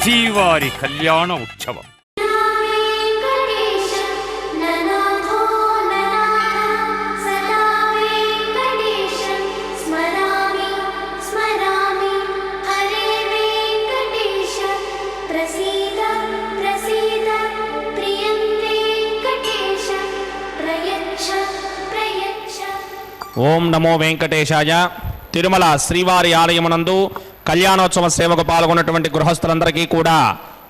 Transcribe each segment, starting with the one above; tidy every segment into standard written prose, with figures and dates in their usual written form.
శ్రీవారి కళ్యాణ ఉత్సవం. ఓం నమో వెంకటేశాయ. తిరుమల శ్రీవారి ఆలయమునందు కళ్యాణోత్సవ సేవకు పాల్గొన్నటువంటి గృహస్థులందరికీ కూడా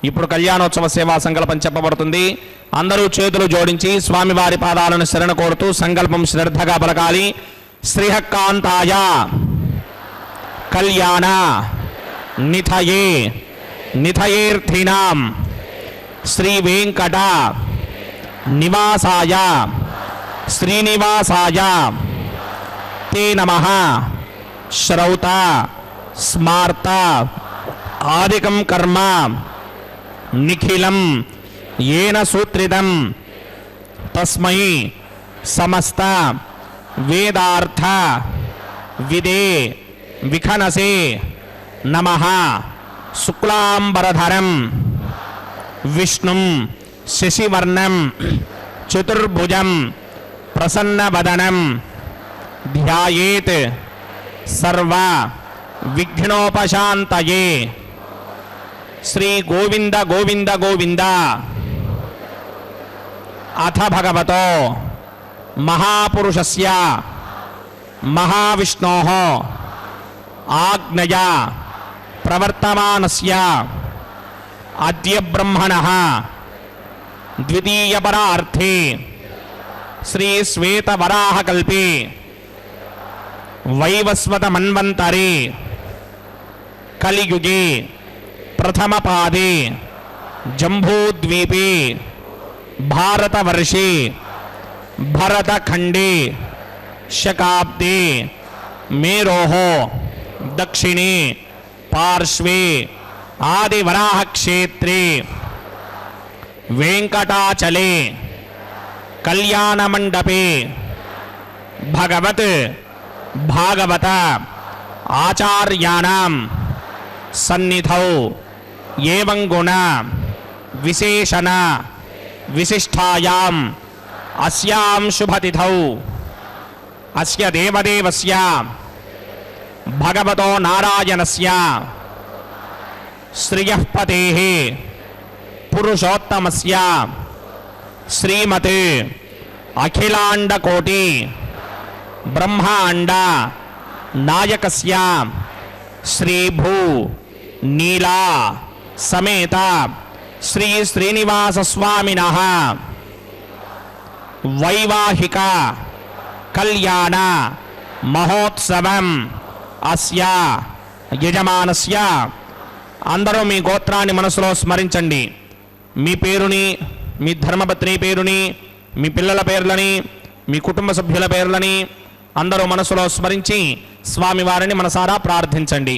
ఇప్పుడు కళ్యాణోత్సవ సేవా సంకల్పం చెప్పబడుతుంది. అందరూ చేతులు జోడించి స్వామివారి పాదాలను శరణ కోరుతూ సంకల్పం శ్రద్ధగా పలకాలి. శ్రీహక్కాంతాయ కళ్యాణ నిథయే నిథయేర్థినాం శ్రీ వెంకట నివాసాయ శ్రీనివాసాయ తే నమః. శ్రౌత స్మార్త ఆదికం కర్మ నిఖిలం ఏన సూత్రితం తస్మై సమస్త వేదార్థ విదే విఖనసే నమః. శుక్లాంబరధరం విష్ణుం శశివర్ణం చతుర్భుజం ప్రసన్నవదనం ధ్యాయేత్ సర్వ విఘ్నోపశాంతయే. శ్రీ గోవింద గోవింద గోవింద. అథ భగవతో మహాపురుషస్య మహావిష్ణోః ఆజ్ఞయా ప్రవర్తమానస్య అద్య బ్రహ్మణః ద్వితీయపరార్థే శ్రీ శ్వేతవరాహకల్పే వైవస్వత మన్వంతరే కలియుగే ప్రథమపాదే జంబూద్వీపే భారతవర్షే భరతఖండే శకాబ్దే మేరోః దక్షిణే పార్శ్వే ఆదివరాహక్షేత్రే వెంకటాచలే కళ్యాణమండపే భగవత్ భాగవత ఆచార్యాణం సన్నిధౌ ఏవం గుణ విశేషణ విశిష్టాయాం అస్యాం శుభతిథౌ అస్య దేవదేవస్య భగవతో నారాయణస్య శ్రియః పతేః పురుషోత్తమస్య శ్రీమతే అఖిలాండకోటి బ్రహ్మాండ నాయకస్య శ్రీభూ నీలా సమేత శ్రీ శ్రీనివాస స్వామినః వైవాహిక కళ్యాణ మహోత్సవం అస్య యజమానస్య. అందరూ మీ గోత్రాన్ని మనసులో స్మరించండి. మీ పేరుని, మీ ధర్మపత్ని పేరుని, మీ పిల్లల పేర్లని, మీ కుటుంబ సభ్యుల పేర్లని అందరూ మనసులో స్మరించి స్వామివారిని మనసారా ప్రార్థించండి.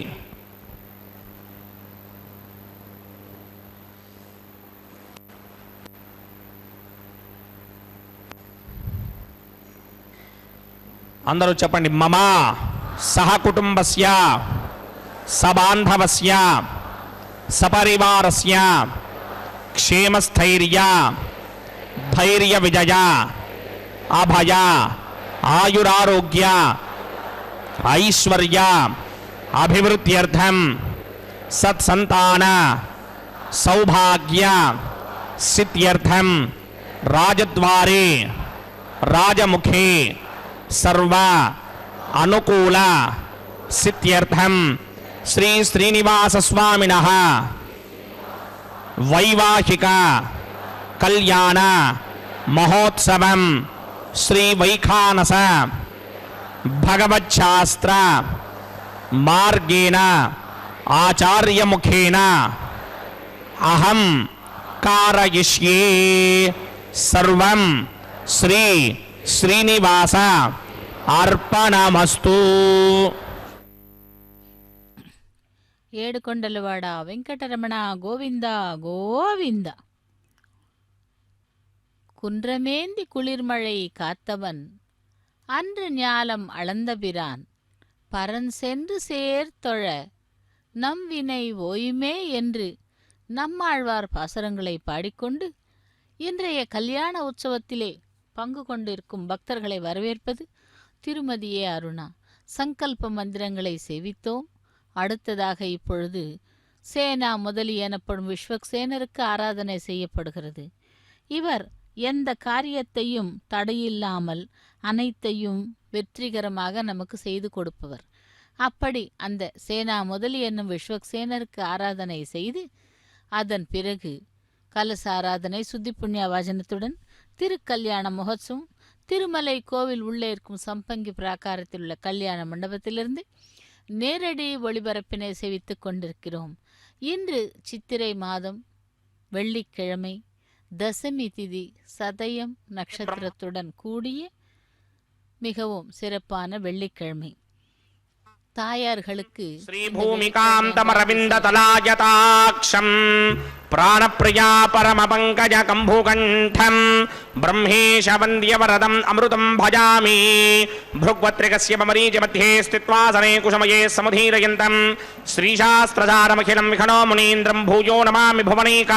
అందరూ చెప్పండి. మమ సహ కుటుంబస్య సబాంధవస్య సపరివారస్య క్షేమస్థైర్య ధైర్య విజయ అభయ ఆయురారోగ్య ఐశ్వర్య అభివృద్ధ్యర్థం సత్సంతాన సౌభాగ్య సిద్ధ్యర్థం రాజద్వారే రాజముఖే సర్వ అనుకూల సిద్ధ్యర్థం శ్రీ శ్రీనివాస స్వామినః వైవాహిక కళ్యాణ మహోత్సవం శ్రీ వైఖానస భగవచ్ఛాస్త్ర మార్గేణ ఆచార్యముఖేన అహం కారయిష్యే. సర్వం శ్రీ శ్రీనివాస అర్పణమస్తు. ఏడుకొండలవాడ వెంకటరమణ గోవింద గోవింద. குன்றமேந்தி குளிர்மழை காத்தவன் அன்று ஞாலம் அளந்தபிரான் பரன் சென்று சேர்த்தொழ நம் வினை ஓயுமே என்று நம்மாழ்வார் பாசுரங்களை பாடிக்கொண்டு இன்றைய கல்யாண உற்சவத்திலே பங்கு கொண்டிருக்கும் பக்தர்களை வரவேற்பது திருமதியே அருணா. சங்கல்ப மந்திரங்களை சேவித்தோம். அடுத்ததாக இப்பொழுது சேனா முதலி எனப்படும் விஸ்வக்சேனருக்கு ஆராதனை செய்யப்படுகிறது. இவர் எந்த காரியத்தையும் தடையில்லாமல் அனைத்தையும் வெற்றிகரமாக நமக்கு செய்து கொடுப்பவர். அப்படி அந்த சேனா முதலி என்னும் விஸ்வக்சேனருக்கு ஆராதனை செய்து அதன் பிறகு கலசாராதனை சுத்தி புண்ணிய வாசனத்துடன் திருக்கல்யாண மகோத்சவம் திருமலை கோவில் உள்ளே இருக்கும் சம்பங்கி பிராகாரத்தில் உள்ள கல்யாண மண்டபத்திலிருந்து நேரடி ஒளிபரப்பினை சேவித்துக் கொண்டிருக்கிறோம். இன்று சித்திரை மாதம் வெள்ளிக்கிழமை, தசமி திதி, சதயம் நட்சத்திரத்துடன் கூடிய மிகவும் சிறப்பான வெள்ளிக்கிழமை. தாயார்களுக்கு ஸ்ரீபூமிகாந்தமரவிந்ததலாயதாக்ஷம் பிராணப்பிரியா பரமபங்கஜ கம்புகண்டம் பிரம்மேஷ வந்தியவரதம் அமிர்தம் பஜாமி भृग्वत्रिकस्य मरीचि मध्ये स्थित्वा सने कुसुमये समुदीरयन्तं श्रीशास्त्रसारमखिलं विखनो मुनीन्द्रं भूयो नमामि भुवनैक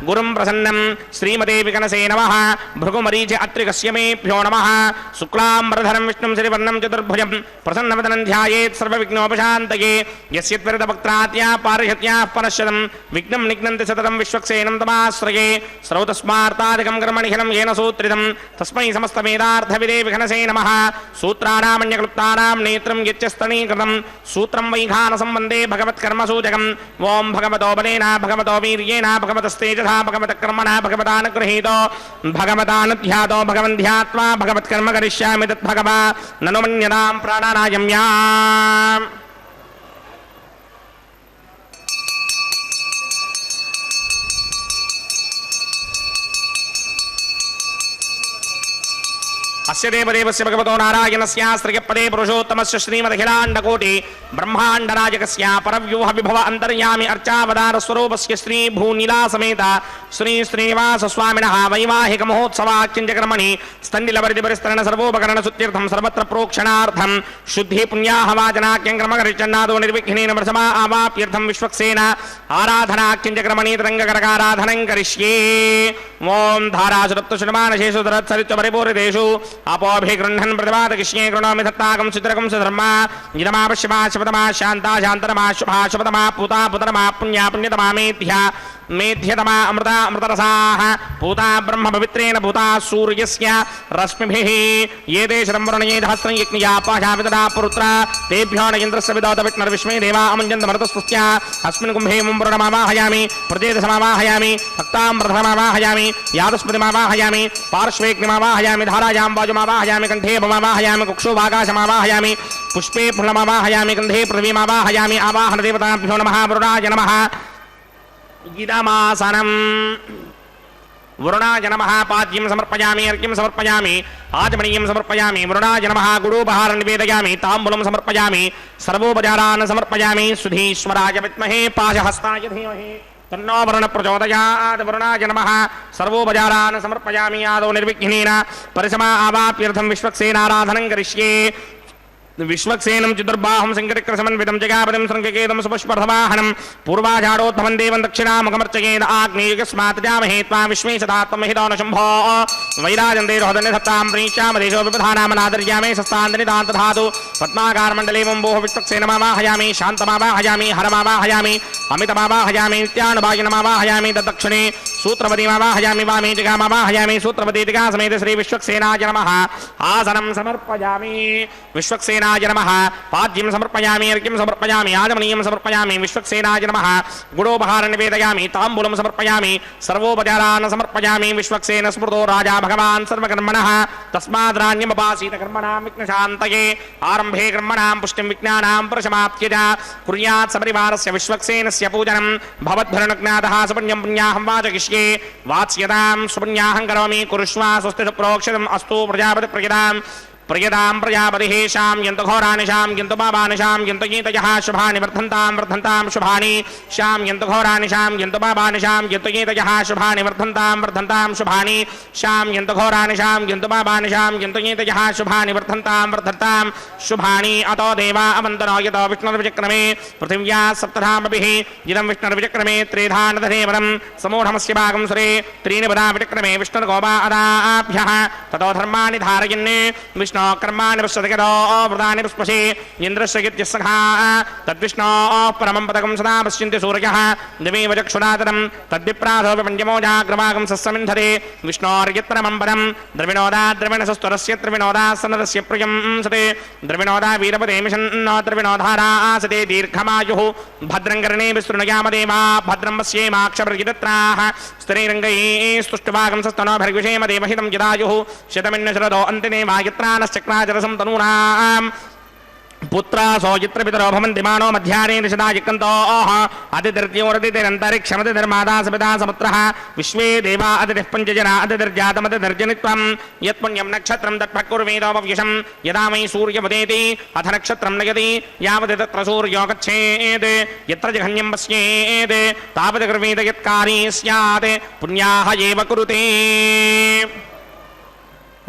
गुरुं प्रसन्नं श्रीमते विकनसे नमः भृगुमरीचि अत्रिकस्य मेभ्यो नमः शुक्लाम्बरधरं विष्णुं श्रीवर्णं चतुर्भुजं प्रसन्नवदनं ध्यायेत् सर्वविघ्नोपशान्तये यस्य त्वरितभक्त्रात्या पारिषत्याः परश्यतं विघ्नं निघ्नन्ति सततं विश्वक्सेनं तमाश्रये स्रौतस्मार्तादिकं कर्मणिखिलं येन सूत्रितं तस्मै समस्तवेदार्थविदे विघनसे नमः सूत्राणामन्यक्लुप्तानां नेत्रं यच्चस्तनीकृतं सूत्रं वैघानसम्बन्धे भगवत्कर्मसूचकम् ओं भगवतो बलेन भगवतो वीर्येण भगवतस्तेजसा भगवतकर्मणा भगवतानुगृहीतो भगवतानुध्यातो भगवन्ध्यात्वा भगवत्कर्म करिष्यामि तद्भगवा ननु मन्यतां प्राणानायम्याम् अस्य देवदेवस्य भगवतो नारायणस्य श्रियपदे पुरुषोत्तमस्य श्रीमदखिलाण्डकोटि ब्रह्माण्डनायकस्य परव्यूह विभव अन्तर्यामि अर्चावतार स्वरूपस्य श्री भूनीला समेत श्री श्रीनिवास स्वामिनः वैवाहिक महोत्सवाख्यञ्चकर्मणि स्तण्डिलवरिदिपरिस्तरण सर्वोपकरण सुत्यर्थं सर्वत्र प्रोक्षणार्थं शुद्धि पुण्याह वाचनाख्यं क्रमकरिचन्नादो निर्विघ्नेन वर्षमा आवाप्यर्थं विश्वक्सेन आराधनाख्यञ्चकर्मणि तरङ्गकरकाराधनं करिष्ये ओं धारासुरप्तशुनमानशेषु धरत्सरित्वपरिपूरितेषु अपोभिगृह्णन् प्रतिपादकृष्णे कृणोमि धत्ताकं सुत्रकं सुधर्मा इदमापश्यमा शपतमा शान्ता शान्तरमा शुभा शुभतमा पूता पुतरमा पुण्या पुण्यतमा मेध्या मेध्यतमा अमृता अमृतरसाः पूता ब्रह्म पवित्रेण भूता सूर्यस्य रश्मिभिः ये ते शरम्वरणये सहस्रं यज्ञया पाशावितदा पुरुत्रा तेभ्यो न इन्द्रस्य विदोतविष्णुर्विश्वे देवा अमञ्जन्तमरुतस्तुत्या अस्मिन् कुम्भे मुम्बुरणमावाहयामि प्रदेशमावाहयामि भक्तामृतमावाहयामि यादस्मृतिमावाहयामि पार्श्वेग्निमावाहयामि धारायां वाजुमावाहयामि कण्ठे भमावाहयामि कुक्षुभागाशमावाहयामि पुष्पे फुल्लमावाहयामि गन्धे पृथिवीमावाहयामि आवाहनदेवताभ्यो नमः वरुणाय नमः इदमासनं वरुणाय नमः पाद्यं समर्पयामि अर्घ्यं समर्पयामि आचमनीयं समर्पयामि वरुणाय नमः गुडोपहारं निवेदयामि ताम्बूलं समर्पयामि सर्वोपचारान् समर्पयामि सुधीश्वराय विद्महे पाशहस्ताय धीमहि तन्नो वरुण प्रचोदयात् वरुणाय नमः सर्वोपचारान् समर्पयामि आदौ निर्विघ्नेन परिसमा आवाप्यर्थं विश्वक्सेनाराधनं करिष्ये विश्वक्सेनं चतुर्बाहुं संकटक्रसमन्वितं जगापतिं शृङ्गकेतं सुपुष्पर्थवाहनं पूर्वाषाढोत्थमं देवं दक्षिणामुखमर्चयेद आग्नेयुगस्मात् जामहे त्वा विश्वेशदात्महितो न शम्भो वैराजन्ते रोदन्यधत्तां प्रीष्यामदेशो विपधानामनादर्यामे शस्तान्दनितान्तधातु पद्माकारमण्डले वम्बोः विश्वक्सेनमावाहयामि शान्तमावाहयामि हरमावाहयामि अमितमावाहयामि नित्यानुभागिनमावाहयामि तद्दक्षिणे सूत्रपतिमावाहयामि वामे जगामावाहयामि सूत्रपतिदिगा समेत श्री विश्वक्सेनाय नमः आसनं समर्पयामि विश्वक्सेनाय नमः पाद्यं समर्पयामि अर्घ्यं समर्पयामि आचमनीयं समर्पयामि विश्वक्सेनाय नमः गुडोपहारं निवेदयामि ताम्बूलं समर्पयामि सर्वोपचारान् समर्पयामि विश्वक्सेन स्मृतो राजा भगवान् सर्वकर्मणः तस्माद्राण्यमुपासीत कर्मणां विघ्नशान्तये आरम्भे कर्मणां पुष्टिं विज्ञानां प्रशमाप्त्य च कुर्यात् सपरिवारस्य विश्वक्सेनस्य पूजनं भवद्भरणज्ञातः सुपुण्यं पुण्याहं वाचयिष्ये वात्स्यतां सुपुण्याहं करोमि कुरुष्व स्वस्ति प्रोक्षितम् अस्तु प्रजापतिप्रजतां प्रियतां प्रजापतिः शाम्यन्तु घोराणि शाम्यन्तु पापानि शाम्यन्तु गीतयः शुभानि वर्धन्तां शुभानि शाम्यन्तु घोराणि शाम्यन्तु पापानि शाम्यन्तु गीतयः शुभानि वर्धन्तां शुभानि शाम्यन्तु घोराणि शाम्यन्तु पापानि शाम्यन्तु गीतयः शुभानि वर्धन्तां शुभानि अतो देवा अवन्तनो यतो विष्णुर्विचक्रमे पृथिव्या सप्तधामभिः इदं विष्णुर्विचक्रमे त्रिधानधरेवरं समूढमस्य भागं सुरे त्रीणि पदा विचक्रमे विष्णुर्गोपा अदाभ्यः ततो धर्माणि धारयन् विष्णो कर्माणि पश्यतो व्रतानि पुष्पशे इन्द्रस्य गित्यस्सखा तद्विष्णोः परमं पदकं सदा पश्यन्ति सूर्यः दिवेव चक्षुरातरं तद्विप्रासो विपञ्चमो जाग्रवागं सस्समिन्धते विष्णोर्यत्परमं पदं द्रविणोदा द्रविणसस्तुरस्य त्रिविणोदा सनरस्य प्रियं सते द्रविणोदा वीरपदे मिषन्नो द्रविणोधारा आसते दीर्घमायुः भद्रं कर्णे विस्तृणयामदेवा भद्रं पश्येमाक्षपर्यदत्राः स्त्रीरङ्गैः स्तुष्टुभागं सस्तनो भर्गविषेम देवहितं यदायुः शतमिन्नशरदो अन्तिने वायत्रानश्चक्राचरसं तनूनाम् पुत्रासो यत्र पितरो भवन्ति मानो मध्याह्ने निषदा यक्कन्तोः अतिर्द्योरतिरन्तरिक्षमतिर्माता सपिता सपुत्रः विश्वे देवा अतिथिः पञ्चजना अतिर्जातमतिर्जनित्वं यत्पुण्यं नक्षत्रं तत्फकुर्वेदोपव्यशं यदा मयि सूर्यमुदेति अथ नक्षत्रं नयति यावत् तत्र सूर्यो गच्छेत् यत्र जघन्यं पश्येत् तावत् कुर्वेद यत्कारी स्यात् पुण्याः एव कुरुते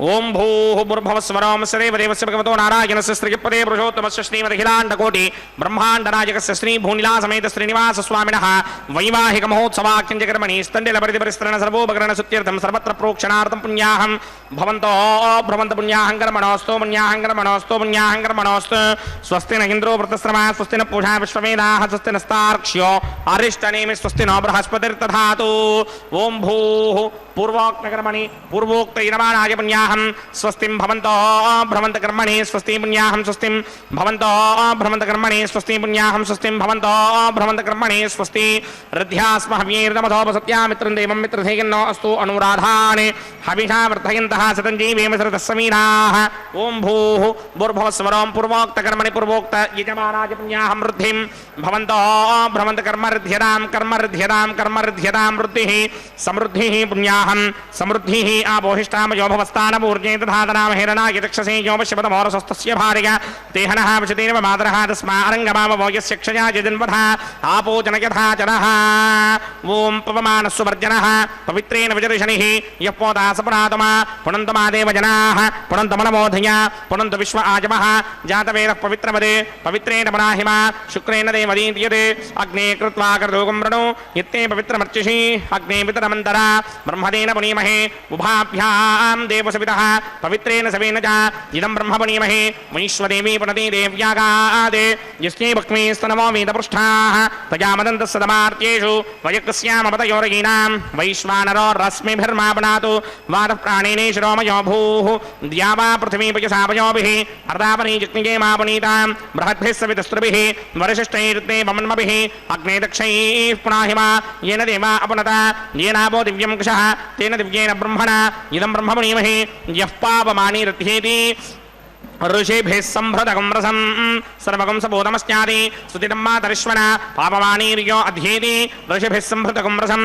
ओं भूः भूर्भुवस्वरं सदेवदेवस्य भगवतो नारायणस्य श्रीपदे पुरुषोत्तमस्य श्रीमदखिलाण्डकोटि ब्रह्माण्डनायकस्य श्रीभूनिलासमेत श्रीनिवासस्वामिनः वैवाहिकमहोत्सवाख्यञ्जकर्मणि स्तण्डिलपरिधिपरिस्तरण सर्वोपकरणसुत्यर्थं सर्वत्र प्रोक्षणार्थं पुण्याहं भवन्तो भ्रमन्त पुण्याहं कर्मणोऽस्तु पुण्याहं कर्मणोऽस्तु पुण्याहं कर्मणोऽस्तु स्वस्ति न इन्द्रो वृतश्रवा स्वस्ति न पूषा विश्ववेदाः स्वस्ति नस्तार्क्ष्यो अरिष्टनेमि स्वस्ति नो बृहस्पतिर्दधातु ओं भूः पूर्वोक्तकर्मणि पूर्वोक्तैरमाणाय पुण्याहं स्वस्तिं भवन्तो भ्रमन्त कर्मणि स्वस्ति पुण्याहं स्वस्तिं भवन्तो भ्रमन्त कर्मणि स्वस्ति पुण्याहं स्वस्तिं भवन्तो भ्रमन्त कर्मणि स्वस्ति रध्यास्म हव्यैर्दमथोपसत्यामित्रं देवं मित्रधेयन्नो अस्तु अनुराधाने हविषा वर्धयन्तः सतञ्जीवेम सरतस्समीनाः ओं भूः भूर्भुवस्वरं पूर्वोक्तकर्मणि पूर्वोक्त यजमानाय पुण्याहं वृद्धिं भवन्तो भ्रमन्त कर्मर्ध्यतां वृद्धिः समृद्धिः पुण्याहं समृद्धिः आपोहिष्टामयो भवस्तानपूर्जे तथातनाम हिरणाय चक्षसे योपश्यपदमोरसस्तस्य भार्या तेहनः वचतेनव मातरः तस्मारङ्गमावो यस्य क्षया जन्मधः आपोचन यथा चरः ॐ पवमानस्सुवर्जनः पवित्रेण विजर्षणिः यः पोता सपुरातमा पुनन्तमादेव जनाः पुनन्तमनमोधया पुनन्त विश्व आजमः जातवेदः पवित्रवदे पवित्रेण पुनाहिमा शुक्रेण देवदीयते अग्ने कृत्वा कर्तुकं वृणु यत्ते पवित्रमर्चिषि अग्ने पितरमन्तरा ब्रह्मदेन पुनीमहे उभाभ्यां देवसवितः पवित्रेण सवेन च इदं ब्रह्म पुनीमहे वैश्वदेवी पुनति देव्यागादे यस्यै भक्ष्मी स्तनमो वेदपृष्ठाः तजामदन्तस्सदमार्त्येषु वयक्स्यामपतयोरयीनां वैश्वानरो रश्मिभिर्मापनातु वादप्राणेने शिरोमयो भूः द्यावा पृथिवीपयसापयोभिः अर्धापनी जिग्निजे मापुनीतां बृहद्भिः सवितस्त्रुभिः वरिशिष्टैर्ते वमन्मभिः अग्ने दक्षैः पुनाहिमा येन देवा अपनता येनापो दिव्यं कुशः तेन दिव्येन ब्रह्मणा इदं ब्रह्म पुनीमहे यः पापमानि रथ्येति ऋषिभिः सम्भृतकं रसं सर्वकं सबोधमस्यादि स्तुतितं मातरिश्वना पापमानीर्यो अध्येति ऋषिभिः सम्भृतकं रसं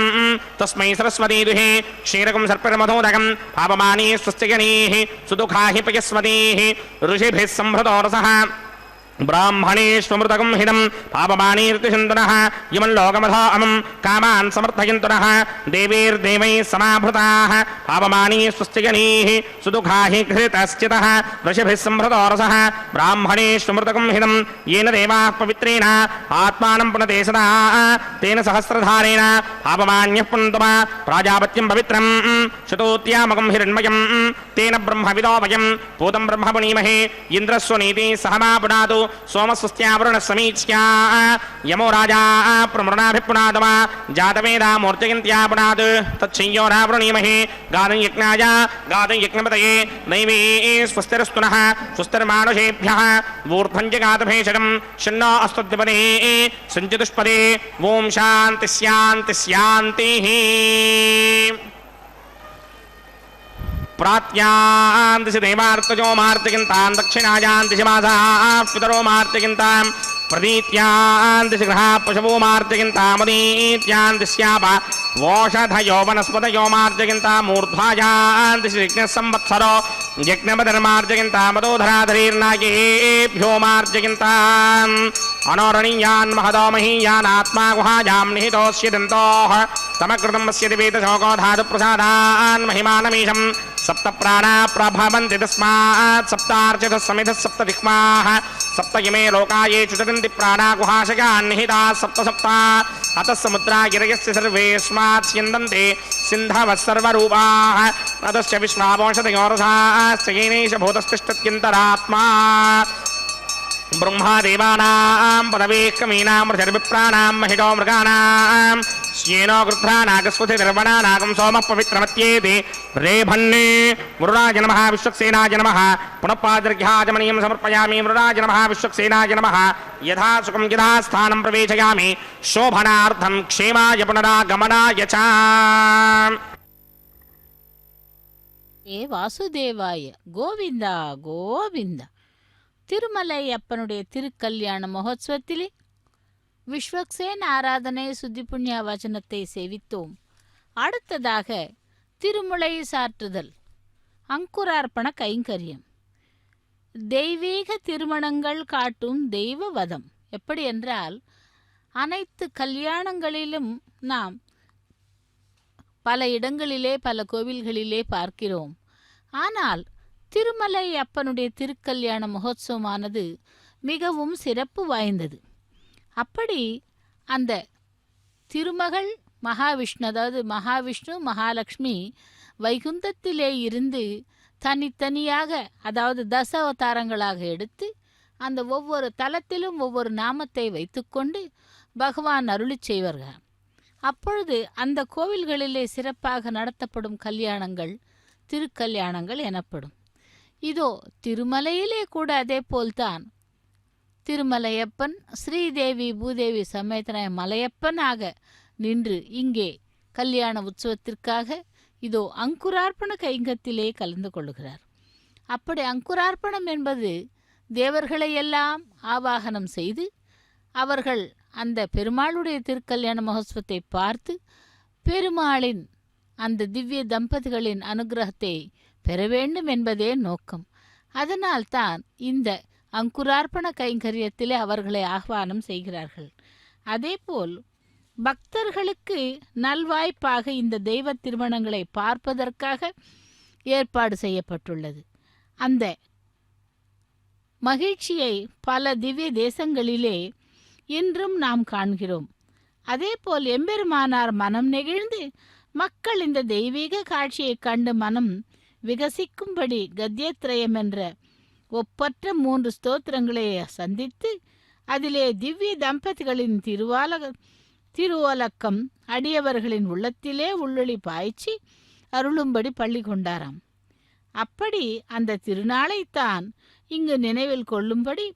तस्मै सरस्वती दुहे क्षीरकं सर्पिर्मधोदकं पापमानी स्वस्तिगणीः सुदुःखाहि पयस्वतीः ऋषिभिः सम्भृतो रसः ब्राह्मणेष्वमृतकं हिदं पापमानीर्तिशन्तनः यमल्लोकमथो अमं कामान् समर्थयन्तुनः देवीर्देवैः समाभृताः पापमानी स्वस्तिगणीः सुदुःखाहि घृतश्चितः ऋषिभिः सम्भृतो रसः ब्राह्मणेष्वमृतकं हिदं येन देवाः पवित्रेण आत्मानं पुनते सदा तेन सहस्रधारेण पापमान्यः पुनन्तुमा प्राजापत्यं पवित्रं शतोत्यामकं हिरण्मयं तेन ब्रह्मविदो वयं पूतं ब्रह्म पुनीमहे इन्द्रस्वनीति सहमा पुनातु सोमस्वस्त्यावरुण समीच्या यमो राजा प्रमृणाभिपुनादमा जातवेदा मूर्तियन्त्या पुनात् तच्छय्योरावृणीमहे गादं यज्ञाय गादं यज्ञपतये दैवी स्वस्तिरस्तुनः स्वस्तिर्मानुषेभ्यः वूर्ध्वं च गातभेषजं शन्नो अस्तुद्विपदे सञ्चितुष्पदे ॐ शान्ति शान्ति शान्तिः प्रात्यान्तिषि देवार्तजो मार्तिकिन्तां दक्षिणायान्तिषि मासाः पितरो मार्तिकिन्तां प्रदीत्यान्तिषि गृहाः पशवो मार्तिकिन्तामदीत्यान्तिस्याप वोषधयो वनस्पतयो मार्जयन्ता मूर्ध्वाजान्ति श्रीकृष्णः संवत्सरो यज्ञपतिर्मार्जयन्ता मदोधराधरीर्नागेभ्यो मार्जयन्ताम् अनोरणीयान् महदो महीयान् आत्मा गुहायां निहितोऽस्य दन्तोः तमकृतं पश्यति वेदशोको धातुप्रसादान् महिमानमीशं सप्त प्राणा प्रभवन्ति तस्मात् सप्तार्चितः समिधः सप्त दिक्माः सप्त इमे लोका ये चुचरन्ति प्राणा गुहाशयान् निहिताः सप्त सप्ता अतः समुद्रा गिरयस्य सर्वेस्मात् स्यन्दन्ते सिन्धवः सर्वरूपाः अतश्च विश्वावंशतयोरसाश्च येनैष भूतस्तिष्ठत्यन्तरात्मा ब्रह्मादेवानां पदवेः कमीनां मृतिर्विप्राणां महिषो मृगाणां श्येनो गृध्रानागस्वतिर्वणानागं सोमः पवित्रमत्येति रेभन्ने मृडाय नमः विश्वक्सेनाय नमः पुनः पादर्घ्याचमनीयं समर्पयामि मृडाय नमः विश्वक्सेनाय नमः यथा सुखं यथा स्थानं प्रवेशयामि शोभनार्थं क्षेमाय पुनरागमनाय च ஏ வாசுதேவாய கோவிந்தா கோவிந்தா. திருமலை அப்பனுடைய திருக்கல்யாண மகோத்சவத்திலே விஸ்வக்சேன் ஆராதனை சுத்தி புண்ணிய வச்சனத்தை சேவித்தோம். அடுத்ததாக திருமுலை சாற்றுதல், அங்குரார்ப்பண கைங்கரியம், தெய்வீக திருமணங்கள் காட்டும் தெய்வ வதம். எப்படி என்றால், அனைத்து கல்யாணங்களிலும் நாம் பல இடங்களிலே பல கோவில்களிலே பார்க்கிறோம். ஆனால் திருமலை அப்பனுடைய திருக்கல்யாண மகோத்சவமானது மிகவும் சிறப்பு வாய்ந்தது. அப்படி அந்த திருமகள் மகாவிஷ்ணு, அதாவது மகாவிஷ்ணு மகாலட்சுமி வைகுந்தத்திலே இருந்து தனித்தனியாக, அதாவது தச அவதாரங்களாக எடுத்து அந்த ஒவ்வொரு தலத்திலும் ஒவ்வொரு நாமத்தை வைத்துக்கொண்டு பகவான் அருளி செய்வார்கள். அப்பொழுது அந்த கோவில்களிலே சிறப்பாக நடத்தப்படும் கல்யாணங்கள் திருக்கல்யாணங்கள் எனப்படும். இதோ திருமலையிலே கூட அதே போல்தான் திருமலையப்பன் ஸ்ரீதேவி பூதேவி சமேதனாய மலையப்பனாக நின்று இங்கே கல்யாண உற்சவத்திற்காக இதோ அங்குரார்ப்பண கைங்கத்திலே கலந்து கொள்கிறார். அப்படி அங்குரார்ப்பணம் என்பது தேவர்களை எல்லாம் ஆவாகனம் செய்து அவர்கள் அந்த பெருமாளுடைய திருக்கல்யாண மகோத்சவத்தை பார்த்து பெருமாளின் அந்த திவ்ய தம்பதிகளின் அனுகிரகத்தை பெற வேண்டும் என்பதே நோக்கம். அதனால்தான் இந்த அங்குரார்ப்பண கைங்கரியத்திலே அவர்களை ஆஹ்வானம் செய்கிறார்கள். அதேபோல் பக்தர்களுக்கு நல்வாய்ப்பாக இந்த தெய்வ திருமணங்களை பார்ப்பதற்காக ஏற்பாடு செய்யப்பட்டுள்ளது. அந்த மகிழ்ச்சியை பல திவ்ய தேசங்களிலே இன்றும் நாம் காண்கிறோம். அதேபோல் எம்பெருமானார் மனம் நெகிழ்ந்து மக்கள் இந்த தெய்வீக காட்சியை கண்டு மனம் விகசிக்கும்படி கத்யத்ரயம் என்ற ஒப்பற்ற 3 ஸ்தோத்திரங்களை சந்தித்து அதிலே திவ்ய தம்பதிகளின் திருவோலக்கம் அடியவர்களின் உள்ளத்திலே உள்ளொளி பாய்ச்சி அருளும்படி பள்ளி கொண்டாராம். அப்படி அந்த திருநாளைத்தான் இங்கு நினைவில் கொள்ளும்படி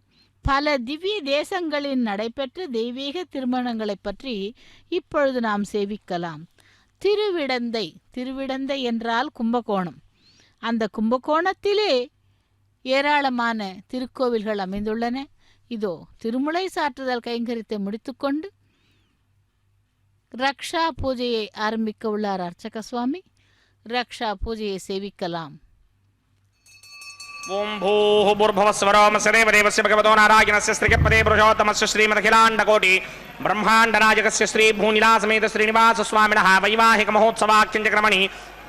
பல திவ்ய தேசங்களில் நடைபெற்ற தெய்வீக திருமணங்களை பற்றி இப்பொழுது நாம் சேவிக்கலாம். திருவிடந்தை என்றால் கும்பகோணம். அந்த கும்பகோணத்திலே ஏராளமான திருக்கோவில்கள் அமைந்துள்ளன. இதோ திருமுலை சாற்றுதல் கைங்கரியத்தை முடித்துக்கொண்டு ரக்ஷா பூஜையை ஆரம்பிக்க உள்ளார் அர்ச்சக சுவாமி. ரக்ஷா பூஜையை சேவிக்கலாம். ஓம் பூஹ பூர்பவஸ்வரோமஸ்ய தேவதேவஸ்ய பகவதோ நாராயணஸ்ய ஸ்ரீகப்பதே புருஷோத்தமஸ்ய ஸ்ரீமதகிலாண்டகோட்டி ब्रह्मांडनायकस्य श्री भूनिला समेत श्रीनिवास स्वामिनः वैवाहिक महोत्सवाख्यंचक्रमणि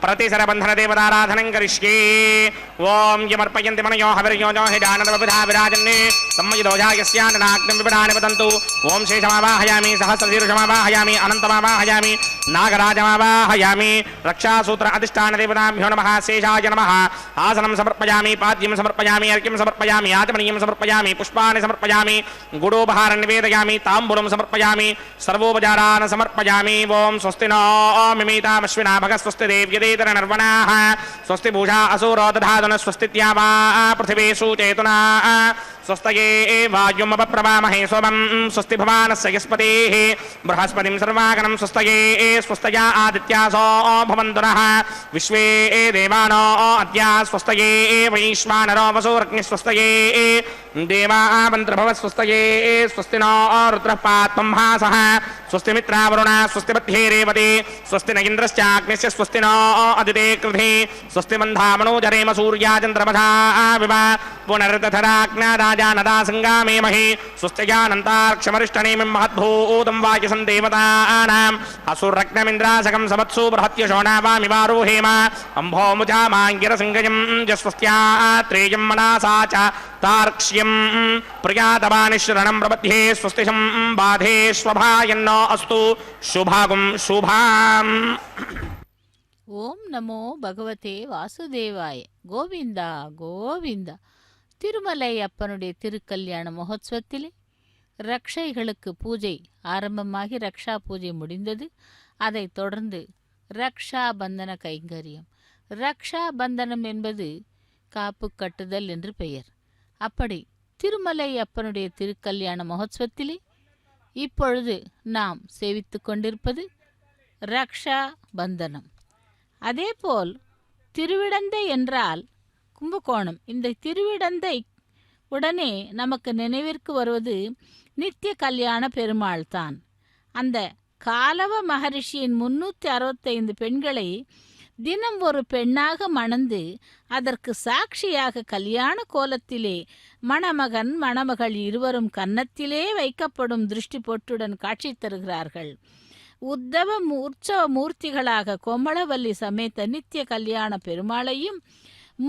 प्रतिसरबंधन देवताराधनं करिष्ये. ओम यमर्पयन्ति मनयो हविर्योजो हिडानवविधा विराजन्ने सम्मयदोजायस्याननाग्निं विपदानि वदन्तु. ओम शेषमावाहयामि सहस्रशीर्षमावाहयामि अनन्तमावाहयामि नागराजमावाहयामि. रक्षासूत्र अधिष्ठान देवताभ्यो नमः. शेषाय नमः. आसनं समर्पयामि, पाद्यं समर्पयामि, अर्घ्यं समर्पयामि, आचमनीयं समर्पयामि, पुष्पाणि समर्पयामि, गुडोपहारं निवेदयामि, ताम्बूलं समर्पयामि, सर्वोपचारान् समर्पयामि. ओम स्वस्ति नो मिमीतामश्विना भग स्वस्ति देव्यदेतरनर्वणाः स्वस्ति भूषा असुरो दधातुन स्वस्ति द्यावा पृथिवी सुचेतुना स्वस्तये वायुमपप्रवामहे सोमं स्वस्ति भवानस्य यस्पतिः बृहस्पतिं सर्वागणं स्वस्तये स्वस्तया आदित्यासो भवन्तु नः विश्वे देवानो अद्या स्वस्तये वैश्वानरो वसुरग्निः स्वस्तये देवा मन्त्रभव स्वस्तये स्वस्ति नो रुद्रः पात्वं हासः स्वस्ति मित्रावरुणा स्वस्ति बध्ये रेवते स्वस्ति न इंद्रश्चाग्निश्च स्वस्ति नो अदिते कृधे स्वस्ति मन्धामनो जरेम सूर्या चन्द्रमसा विव पुनर्दधराग्ना राजा नदा संगामे महे स्वस्तिजानन्तार्क्षमरिष्टनेमिं महद्भूतं वायुसं देवतानाम् असुरग्नमिन्द्रासकं समत्सु बृहत्यशोणावामिवारोहेम अम्भोमुजा माङ्गिरसङ्गजं जस्वस्त्यात्रेयं मनासा च तार्क्ष्यं प्रियातवानिश्रणं प्रबध्ये स्वस्तिशं बाधे स्वभायन्नो अस्तु शुभागुं शुभाम् ஓம் நமோ பகவதே வாசுதேவாய. கோவிந்தா கோவிந்தா. திருமலை அப்பனுடைய திருக்கல்யாண மகோத்சவத்திலே ரக்ஷைகளுக்கு பூஜை ஆரம்பமாகி ரக்ஷா பூஜை முடிந்தது. அதைத் தொடர்ந்து ரக்ஷா பந்தன கைங்கரியம். ரக்ஷா பந்தனம் என்பது காப்பு கட்டுதல் என்று பெயர். அப்படி திருமலை அப்பனுடைய திருக்கல்யாண மகோத்சவத்திலே இப்பொழுது நாம் சேவித்து கொண்டிருப்பது ரக்ஷா பந்தனம். அதேபோல் திருவிடந்தை என்றால் கும்பகோணம். இந்த திருவிடந்தை உடனே நமக்கு நினைவிற்கு வருவது நித்திய கல்யாண பெருமாள் தான். அந்த காலவ மகரிஷியின் 365 பெண்களை தினம் ஒரு பெண்ணாக மணந்து அதற்கு சாட்சியாக கல்யாண கோலத்திலே மணமகன் மணமகள் இருவரும் கன்னத்திலே வைக்கப்படும் திருஷ்டி பொட்டுடன் காட்சி தருகிறார்கள். உற்சவ மூர்த்திகளாக கோமளவல்லி சமேத நித்திய கல்யாண பெருமாளையும்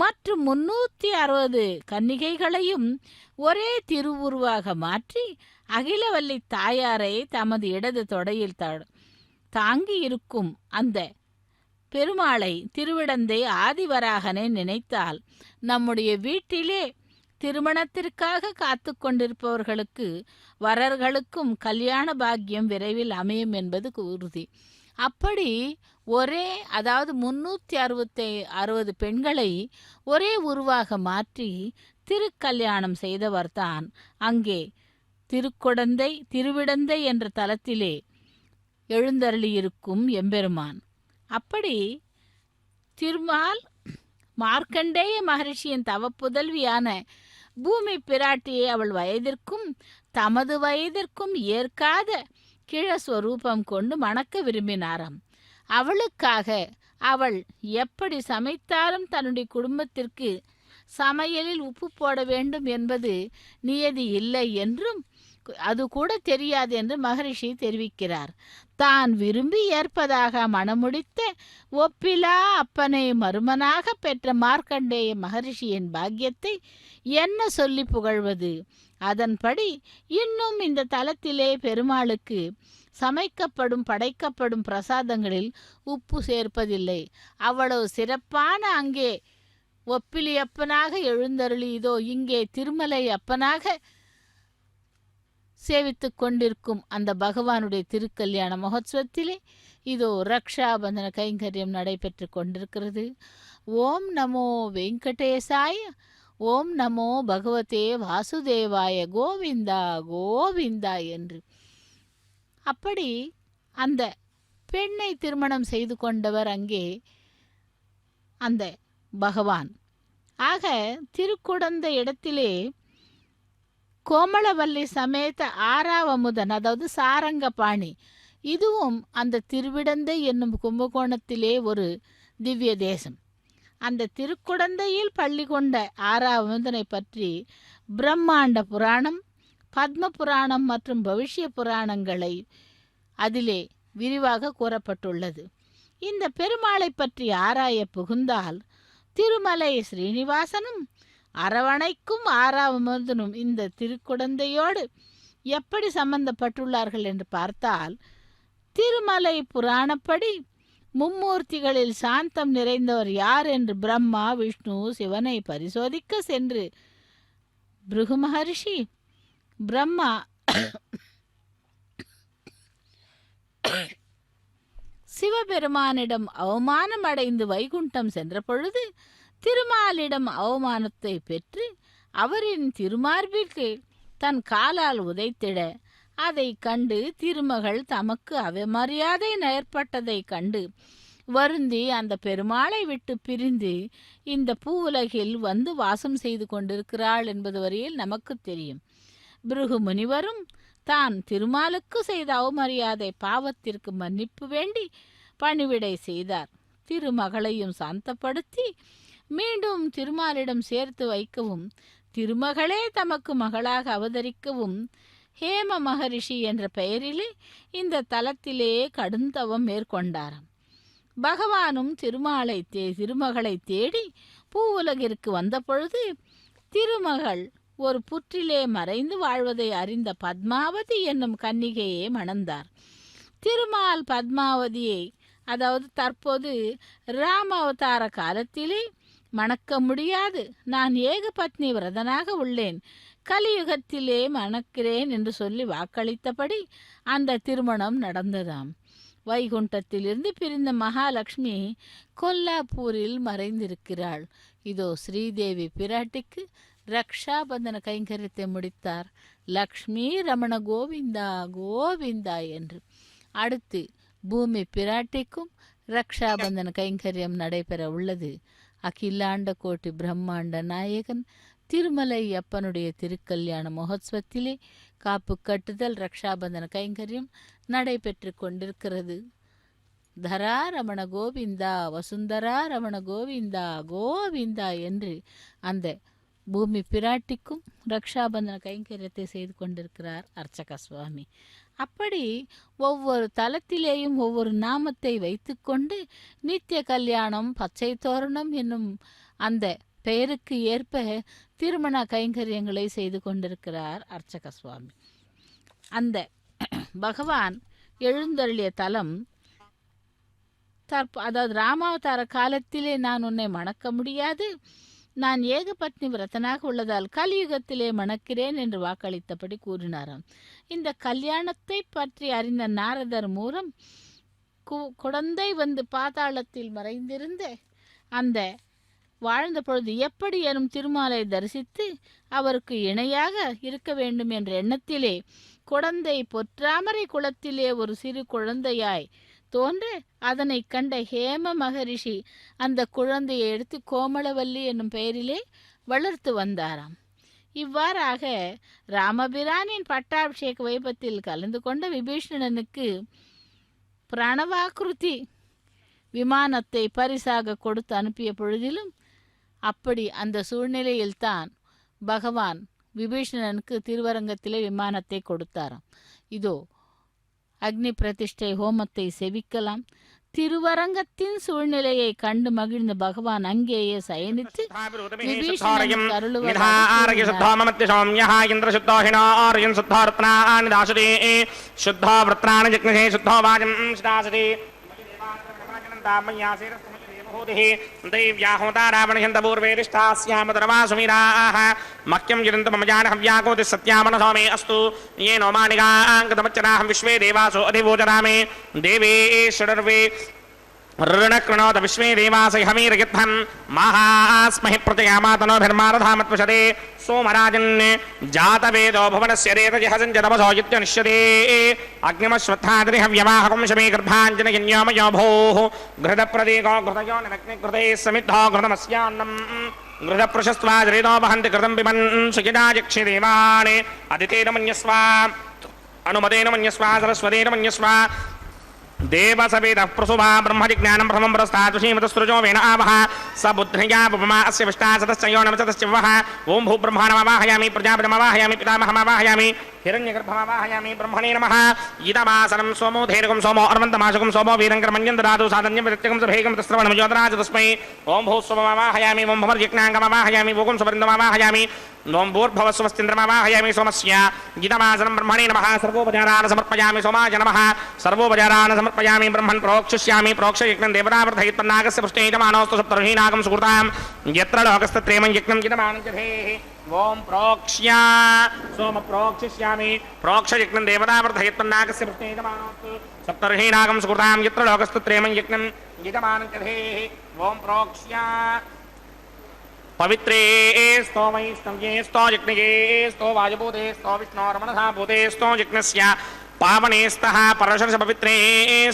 மற்றும் 360 கன்னிகைகளையும் ஒரே திருவுருவாக மாற்றி அகிலவல்லி தாயாரை தமது இடது தொடையில் தாங்கி இருக்கும் அந்த பெருமாளை திருவிடந்தை ஆதிவராகனை நினைத்தால் நம்முடைய வீட்டிலே திருமணத்திற்காக காத்து கொண்டிருப்பவர்களுக்கு வரர்களுக்கும் கல்யாண பாக்கியம் விரைவில் அமையும் என்பது உறுதி. அப்படி அதாவது 360 பெண்களை ஒரே உருவாக மாற்றி திருக்கல்யாணம் செய்தவர்தான் அங்கே திருவிடந்தை என்ற தலத்திலே எழுந்தருளியிருக்கும் எம்பெருமான். அப்படி திருமால் மார்க்கண்டேய மகரிஷியின் தவப்புதல்வியான பூமி பிராட்டியை அவள் வயதிற்கும் தமது வயதிற்கும் ஏற்காத கிழஸ்வரூபம் கொண்டு மணக்க விரும்பினாராம். அவளுக்காக அவள் எப்படி சமைத்தாலும் தன்னுடைய குடும்பத்திற்கு சமையலில் உப்பு போட வேண்டும் என்பது நியதி இல்லை என்றும் அது கூட தெரியாது என்று மகரிஷி தெரிவிக்கிறார். தான் விரும்பி ஏற்பதாக மணமுடித்த ஒப்பிலா அப்பனை மருமனாக பெற்ற மார்க்கண்டேய மகரிஷியின் பாக்கியத்தை என்ன சொல்லி புகழ்வது? அதன்படி இன்னும் இந்த தலத்திலே பெருமாளுக்கு படைக்கப்படும் பிரசாதங்களில் உப்பு சேர்ப்பதில்லை. அவ்வளவு சிறப்பான அங்கே ஒப்பிலி அப்பனாக எழுந்தருளி இதோ இங்கே திருமலை அப்பனாக சேவித்து கொண்டிருக்கும் அந்த பகவானுடைய திருக்கல்யாண மகோத்சவத்திலே இதோ ரக்ஷாபந்தன கைங்கரியம் நடைபெற்று கொண்டிருக்கிறது. ஓம் நமோ வெங்கடேசாய, ஓம் நமோ பகவதே வாசுதேவாய, கோவிந்தா கோவிந்தா என்று. அப்படி அந்த பெண்ணை திருமணம் செய்து கொண்டவர் அங்கே அந்த பகவான். ஆக திருக்குடந்த இடத்திலே கோமளவல்லி சமேத ஆறாவமுதன், அதாவது சாரங்கபாணி, இதுவும் அந்த திருவிடந்தை என்னும் கும்பகோணத்திலே ஒரு திவ்ய தேசம். அந்த திருக்குடந்தையில் பள்ளி கொண்ட ஆறாவமுதனை பற்றி பிரம்மாண்ட புராணம், பத்ம புராணம் மற்றும் பவிஷ்ய புராணங்களை அதிலே விரிவாக கூறப்பட்டுள்ளது. இந்த பெருமாளை பற்றி ஆராய புகுந்தால் திருமலை ஸ்ரீனிவாசனும் அரவணைக்கும் ஆறாவமுதனும் இந்த திருக்குடந்தையோடு எப்படி சம்பந்தப்பட்டுள்ளார்கள் என்று பார்த்தால், திருமலை புராணப்படி மும்மூர்த்திகளில் சாந்தம் நிறைந்தவர் யார் என்று பிரம்மா விஷ்ணு சிவனை பரிசோதிக்க சென்று பிருகு மகரிஷி பிரம்மா சிவபெருமானிடம் அவமானம் அடைந்து வைகுண்டம் சென்ற பொழுது திருமாலிடம் அவமானத்தை பெற்று அவரின் திருமார்பிற்கு தன் காலால் உதைத்திட அதை கண்டு திருமகள் தமக்கு அவமரியாதை ஏற்பட்டதை கண்டு வருந்தி அந்த பெருமாளை விட்டு பிரிந்து இந்த பூவுலகில் வந்து வாசம் செய்து கொண்டிருக்கிறாள் என்பது வரையில் நமக்கு தெரியும். பிருகு முனிவரும் தான் திருமாலுக்கு செய்த அவமரியாதை பாவத்திற்கு மன்னிப்பு வேண்டி பணிவிடை செய்தார். திருமகளையும் சாந்தப்படுத்தி மீண்டும் திருமாலிடம் சேர்த்து வைக்கவும் திருமகளே தமக்கு மகளாக அவதரிக்கவும் ஹேம மகரிஷி என்ற பெயரிலே இந்த தலத்திலே கடுந்தவம் மேற்கொண்டாராம். பகவானும் திருமகளை தேடி பூவுலகிற்கு வந்தபொழுது திருமகள் ஒரு புற்றிலே மறைந்து வாழ்வதை அறிந்த பத்மாவதி என்னும் கன்னிகையை மணந்தார். திருமால் பத்மாவதியை, அதாவது தற்போது ராம அவதார காலத்திலே மணக்க முடியாது, நான் ஏகபத்னி விரதனாக உள்ளேன், கலியுகத்திலே மணக்கிறேன் என்று சொல்லி வாக்களித்தபடி அந்த திருமணம் நடந்ததாம். வைகுண்டத்திலிருந்து பிரிந்த மகாலட்சுமி கொல்லாப்பூரில் மறைந்திருக்கிறாள். இதோ ஸ்ரீதேவி பிராட்டிக்கு ரக்ஷாபந்தன கைங்கரியத்தை முடித்தார். லக்ஷ்மி ரமண கோவிந்தா கோவிந்தா என்று. அடுத்து பூமி பிராட்டிக்கும் ரக்ஷாபந்தன கைங்கரியம் நடைபெற உள்ளது. அகிலாண்ட கோட்டி பிரம்மாண்ட நாயகன் திருமலை அப்பனுடைய திருக்கல்யாண மகோத்சவத்திலே காப்பு கட்டுதல் ரக்ஷாபந்தன கைங்கரியம் நடைபெற்று கொண்டிருக்கிறது. தரா ரமண கோவிந்தா, வசுந்தரா ரமண கோவிந்தா கோவிந்தா என்று அந்த பூமி பிராட்டிக்கும் ரக்ஷாபந்தன கைங்கரியத்தை செய்து கொண்டிருக்கிறார் அர்ச்சக சுவாமி. அப்படி ஒவ்வொரு தலத்திலேயும் ஒவ்வொரு நாமத்தை வைத்துக்கொண்டு நித்திய கல்யாணம், பச்சை தோரணம் என்னும் அந்த பெயருக்கு ஏற்ப திருமண கைங்கரியங்களை செய்து கொண்டிருக்கிறார் அர்ச்சக சுவாமி. அந்த பகவான் எழுந்தருளிய தலம் அதாவது ராமாவதார காலத்திலே நான் உன்னை மணக்க முடியாது, நான் ஏகபத்னி விரதனாக உள்ளதால் கலியுகத்திலே மணக்கிறேன் என்று வாக்களித்தபடி கூறினாராம். இந்த கல்யாணத்தை பற்றி அறிந்த நாரதர் மூலம் குழந்தை வந்து பாதாளத்தில் மறைந்திருந்த அந்த வாழ்ந்த பொழுது எப்படி எனும் திருமாலை தரிசித்து அவருக்கு இணையாக இருக்க வேண்டும் என்ற எண்ணத்திலே குழந்தை பொற்றாமரை குளத்திலே ஒரு சிறு குழந்தையாய் தோன்ற அதனை கண்ட ஹேம மகரிஷி அந்த குழந்தையை எடுத்து கோமளவல்லி என்னும் பெயரிலே வளர்த்து வந்தாராம். இவ்வாறாக ராமபிரானின் பட்டாபிஷேக வைபத்தில் கலந்து கொண்ட விபீஷணனுக்கு பிரணவாக்கிருதி விமானத்தை பரிசாக கொடுத்து அனுப்பிய பொழுதிலும் அப்படி அந்த சூழ்நிலையில்தான் பகவான் விபீஷணனுக்கு திருவரங்கத்திலே விமானத்தை கொடுத்தாராம். இதோ அக்னி பிரதிஷ்டை ஹோமத்தை செவிக்கலாம். திருவரங்கத்தின் சூழ்நிலையை கண்டு மகிழ்ந்த பகவான் அங்கேயே சயனித்து विश्वे देवासो अधिवोचरामे देवे षडर्वे ऋणकृणोत विश्वे देवास हवीरयत्थं महास्महि प्रत्ययामातनोभिर्मारधामत्वशते सोमराजन् जातवेदो भुवनस्य रेतजः सञ्जतमसो युत्यनिष्यते अग्निमश्वत्थाद्रिहव्यवाहकं शमे गर्भाञ्जनयन्योमयो भोः घृतप्रदीको घृतयो निरग्निघृते समिद्धो घृतमस्यान्नम् घृतप्रशस्त्वाजरितो वहन्ति घृतं पिबन् सुखिदायक्षि देवान् अदितेन मन्यस्व अनुमतेन मन्यस्व सरस्वतेन मन्यस्व देवसवेदः प्रसुभा ब्रह्मजिज्ञानं ब्रह्मं प्रस्तादुषीमतस्रुजो वेन आवः स बुद्ध्या उपमा अस्य विष्टासतश्च यो नमसतश्च वः ॐ भूब्रह्माणमवाहयामि प्रजापतिमवाहयामि पितामहमवाहयामि हिरण्यगर्भमवाहयामि ब्रह्मणे नमः इदमासनं सोमो धैर्यं सोमो अर्वन्तमाशकं सोमो वीरङ्करमञ्जं ददातु साधन्यं प्रत्यकं सभेकं तस्रवणं योधराज तस्मै ॐ भूस्वमवाहयामि ॐ भमर्यज्ञाङ्गमवाहयामि भोगं सुवृन्दमवाहयामि ॐ भूर्भवस्वस्तिन्द्रमवाहयामि सोमस्य इदमासनं ब्रह्मणे नमः सर्वोपचारान् समर्पयामि सोमाय नमः सर्वोपचारान् समर्पयामि ब्रह्मन् प्रोक्षिष्यामि प्रोक्षयज्ञं देवतावृथयित्पन्नागस्य पृष्ठे यजमानोऽस्तु सप्तर्षीनागं सुकृतां यत्र लोकस्तत्रेमं यज्ञं यजमानं जधेः ओम प्रोक्ष्या सोम प्रोक्षिष्यामि प्रोक्षयज्ञं देवतावृथयित्पन्नागस्य पृष्ठे यजमानोऽस्तु सप्तर्षीनागं सुकृतां यत्र लोकस्तत्रेमं यज्ञं यजमानं जधेः ओम प्रोक्ष्या पवित्रे स्तो वैष्णव्ये स्तो यज्ञे स्तो वायुभूते स्तो विष्णोर्मनसा भूते स्तो यज्ञस्य पावने स्तः परशर्ष पवित्रे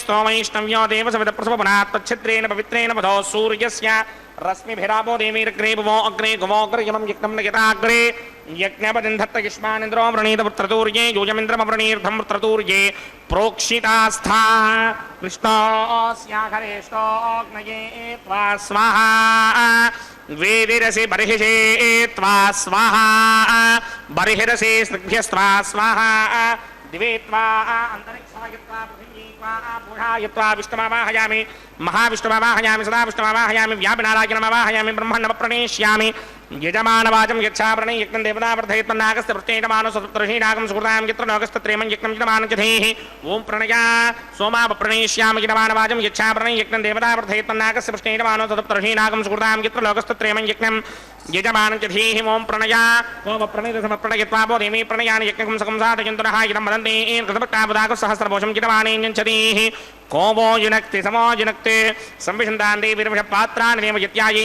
स्तो वैष्णव्यो देवसविदप्रसवनात् तच्छिद्रेण पवित्रेण वधो सूर्यस्य रश्मिभिरापो देवीरग्रे भुवो अग्रे गुमोऽग्रयमं यज्ञं नयताग्रे यज्ञपतिन्धत्तयुष्मानिन्द्रो वृणीतपुत्रतूर्ये योजमिन्द्रमवृणीर्धं पुत्रतूर्ये प्रोक्षितास्था कृष्णोऽस्याघरेष्टोऽग्नये त्वा स्वाहा वेदिरसि बर्हिषे त्वा स्वाहा बर्हिरसि स्निग्भ्यस्त्वा स्वाहा दिवे त्वा अन्तरिक्षायत्वा पृथिव्यैत्वा पूषायत्वा विष्णुमावाहयामि महाविष्णुमावाहयामि सदा विष्णुमावाहयामि व्यापिनारायणमावाहयामि ब्रह्मण्डमप्रणेष्यामि यजमानवाचं यच्छावरणे यज्ञं देवता वर्धयत्मन्नागस्य प्रत्येतमानो सप्तर्षीणागं सुकृतां यत्र नागस्तत्रेमं यज्ञं यजमानं च धेहि ॐ प्रणया सोमावप्रणेष्यामि यजमानवाचं यच्छावरणे यज्ञं देवता वर्धयत्मन्नागस्य प्रत्येतमानो सप्तर्षीणागं सुकृतां यत्र नागस्तत्रेमं यज्ञं यजमानं च धेहि ॐ प्रणया ओमप्रणयतसमप्रणयत्वापो देवी प्रणयानि यज्ञकं सकं साधयन्तुनः इदं वदन्ति कृतपट्टापदाकसहस्रभोषं किरवाणेञ्जं च धेहि कोवो युनक्ति समो युनक्ति संविशन्तान्ति वीरवृषपात्राणि देवयत्यायी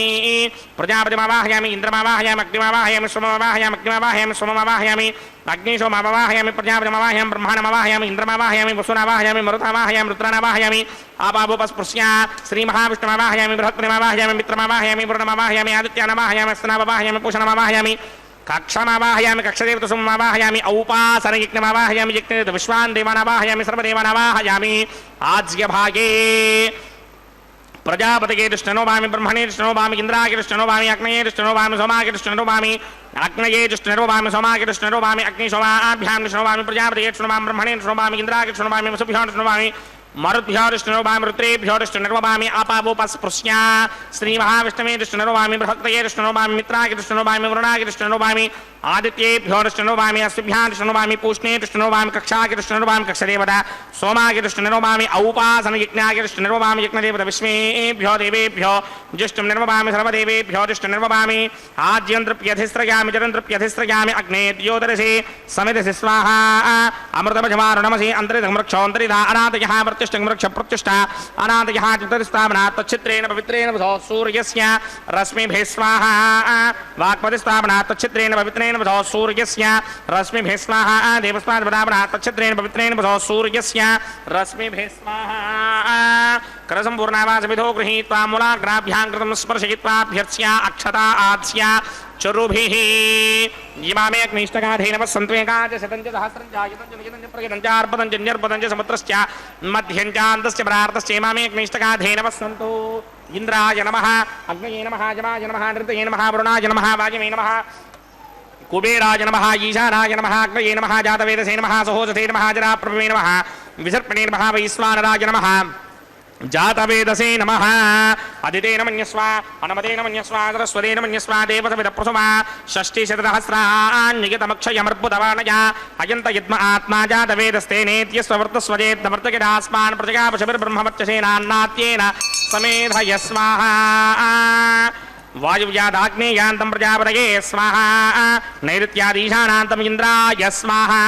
प्रजापतिमावाहयामि इन्द्रमावाहयामि अग्निमावाहयामि सोममावाहयामि अग्निमावाहयामि सोममावाहयामि अग्निशोममावाहयामि प्रजापतिमावाहयामि ब्रह्माणमावाहयामि इन्द्रमावाहयामि वसुनावाहयामि मरुतावाहयामि रुद्राणावाहयामि आपावोपस्पृश्य श्रीमहाविष्णुमावाहयामि बृहत्पतिमावाहयामि मित्रमावाहयामि वरुणमावाहयामि आदित्यानावाहयामि स्तनावाहयामि पूषणमावाहयामि कक्षमावाहयामि कक्षदेवतसुमावाहयामि औपासनयज्ञमावाहयामि यज्ञदेव विश्वान् देवानावाहयामि सर्वदेवानावाहयामि आज्यभागे प्रजापतिगे दृष्टनोभामि ब्रह्मणे दृष्टनोभामि इन्द्रागे दृष्टनोभामि अग्नये दृष्टनोभामि सोमागे दृष्टनोभामि अग्नये दृष्टनोभामि सोमागे दृष्टनोभामि अग्निशोमाभ्यां दृष्टनोभामि प्रजापतिगे दृष्टनोभामि ब्रह्मणे दृष्टनोभामि इन्द्रागे दृष्टनोभामि वसुभ्यां दृष्टनोभामि मरुद्भ्यो दृष्टनोभामि रुद्रेभ्यो दृष्टनोभामि आपावोपस्पृश्य श्रीमहाविष्णवे दृष्टनोभामि बृहत्तये दृष्टनोभामि मित्रागे दृष्टनोभामि वरुणागे दृष्टनोभामि आदित्येभ्यो दृष्टनोभामि अस्भ्यां दृष्टनोभामि पूष्णे दृष्टनोभामि कक्षागे दृष्टनोभामि कक्षदेवता सोमागे दृष्टनोभामि औपासनयज्ञागे दृष्टनोभामि यज्ञदेवता विश्वेभ्यो देवेभ्यो जुष्टं निर्मभामि सर्वदेवेभ्यो दृष्टनिर्मभामि आज्यन्त्रप्यधिस्रयामि जरन्त्रप्यधिस्रयामि अग्ने द्योदरसि समिधसि स्वाहा अमृतमजमारुणमसि अन्तरिधमृक्षोऽन्तरिधा अनादयः प्रत्युष्टमृक्ष प्रत्युष्टा अनादयः चित्तरिस्थापना तच्छित्रेण पवित्रेण वसो सूर्यस्य रश्मिभिः स्वाहा वाक्पतिस्थापना तच्छित्रेण पवित्रेण वसो सूर्यस्य रश्मिभिः स्वाहा देवस्माद्पदापना तच्छित्रेण पवित्रेण वसो सूर्यस्य रश्मिभिः स्वाहा करसम्पूर्णावासविधो गृहीत्वा मूलाग्राभ्यां कृतं स्पर्शयित्वाभ्यर्च्या अक्षता आत्स्य चरुभिः इमामे अग्निष्टकाधेनवः सन्त्वेकाच शतञ्च सहस्रञ्च आयतञ्च नियतञ्च प्रयतञ्च अर्पतञ्च न्यर्पतञ्च समुद्रश्च मध्यञ्च अन्तश्च परार्तश्च इमामे अग्निष्टकाधेनवः सन्तु इन्द्राय नमः अग्नये नमः जमाय नमः नृतये नमः वरुणाय नमः वायुवे नमः कुबेराय नमः ईशानाय नमः अग्नये नमः जातवेदसे नमः सहोजसे नमः जराप्रभवे नमः विसर्पणे नमः वैश्वानराय नमः जातवेदसे नमः अदितेन मन्यस्व अनमतेन मन्यस्व सरस्वतेन मन्यस्व देवसविदप्रसुमा षष्टिशतसहस्रान्यतमक्षयमर्पुतवानया अयन्त यद्म आत्मा जातवेदस्तेनेत्यस्ववर्तस्वजेत्नवर्तकिडास्मान् प्रजगापशुभिर्ब्रह्मवर्चसेनान्नात्येन समेधयस्वाहा वायुव्यादाग्नेयान्तं प्रजापतये स्वाहा नैऋत्यादीशानान्तं इन्द्राय स्वाहा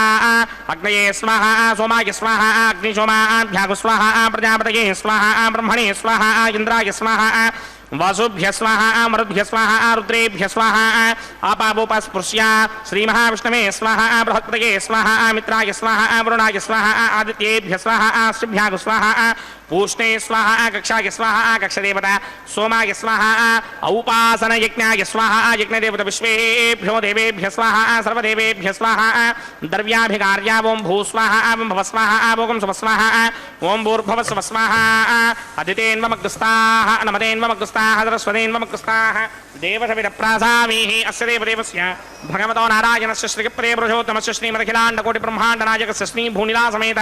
अग्नये स्वाहा सोमाय स्वाहा अग्निशोमाभ्यागु स्वाहा प्रजापतये स्वाहा ब्रह्मणे स्वाहा इन्द्राय स्वाहा वासुभ्य स्वाहा मरुद्भ्य स्वाहा रुद्रेभ्य स्वाहा आपावोपस्पृश्य श्रीमहाविष्णवे स्वाहा बृहत्पतये स्वाहा मित्राय स्वाहा वरुणाय स्वाहा आदित्येभ्य स्वाहा श्रीभ्यागु स्वाहा पूष्णे स्वाहा कक्षाय स्वाहा कक्षदेवता सोमाय स्वाहा औपासनयज्ञाय स्वाहा यज्ञदेवता विश्वेभ्यो देवेभ्य स्वाहा सर्वदेवेभ्य स्वाहा द्रव्याभिकार्या ओं भूस्वाहा ओं भवस्वाहा ओं सुवस्वाहा ओं भूर्भुवस्सुवः स्वाहा अदितेन्वमग्रस्ताः नमतेन्वमग्रस्ताः सरस्वतेन्वमग्रस्ताः देवसविदप्रासामीः अस्य देवदेवस्य भगवतो नारायणस्य श्रीप्रियपुरुषोत्तमस्य श्रीमदखिलाण्डकोटिब्रह्माण्डनायकस्य श्रीभूनिलासमेत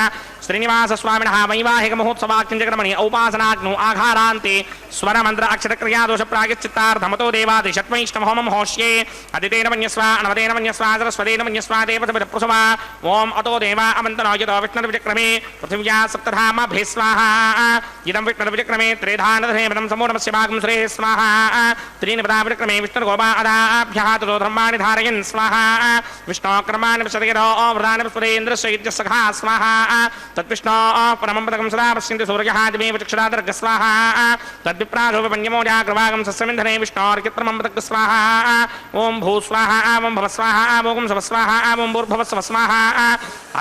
श्रीनिवासस्वामिनः वैवाहिकमहोत्सवाख्यञ्जकर्मणि औपासनाग्नौ आघारान्ते स्वरमन्त्र अक्षरक्रियादोष प्रागिच्चित्तार्थमतो देवादिशत्वैष्णवहोमं होष्ये अदितेन मन्यस्व अनवतेन मन्यस्व सरस्वतेन मन्यस्व देवसविदप्रसुमा ओम अतो देवा अमन्तनो यतो विष्णुर्विचक्रमे पृथिव्या सप्तधामभिः स्वाहा इदं विष्णुर्विचक्रमे त्रिधानधेमनं समूढमस्य भागं श्रेः स्वाहा त्रीणि विक्रमे विष्णुर्गोपा अदाभ्यः ततो धर्माणि धारयन् स्वाहा विष्णोक्रमाणि विशदयतो वृदानि पुष्पदेन्द्रस्य सखा स्वाहा तद्विष्णो परमं पदकं सदा पश्यन्ति सूर्यः दिवेव चक्षुरादर्घ स्वाहा तद्विप्राधोपपञ्चमो जाग्रवागं सस्यमिन्धने विष्णोर्कित्रमं पदक स्वाहा ओं भू स्वाहा ओं भव स्वाहा ओं सव स्वाहा ओं भूर्भुवस्सव स्वाहा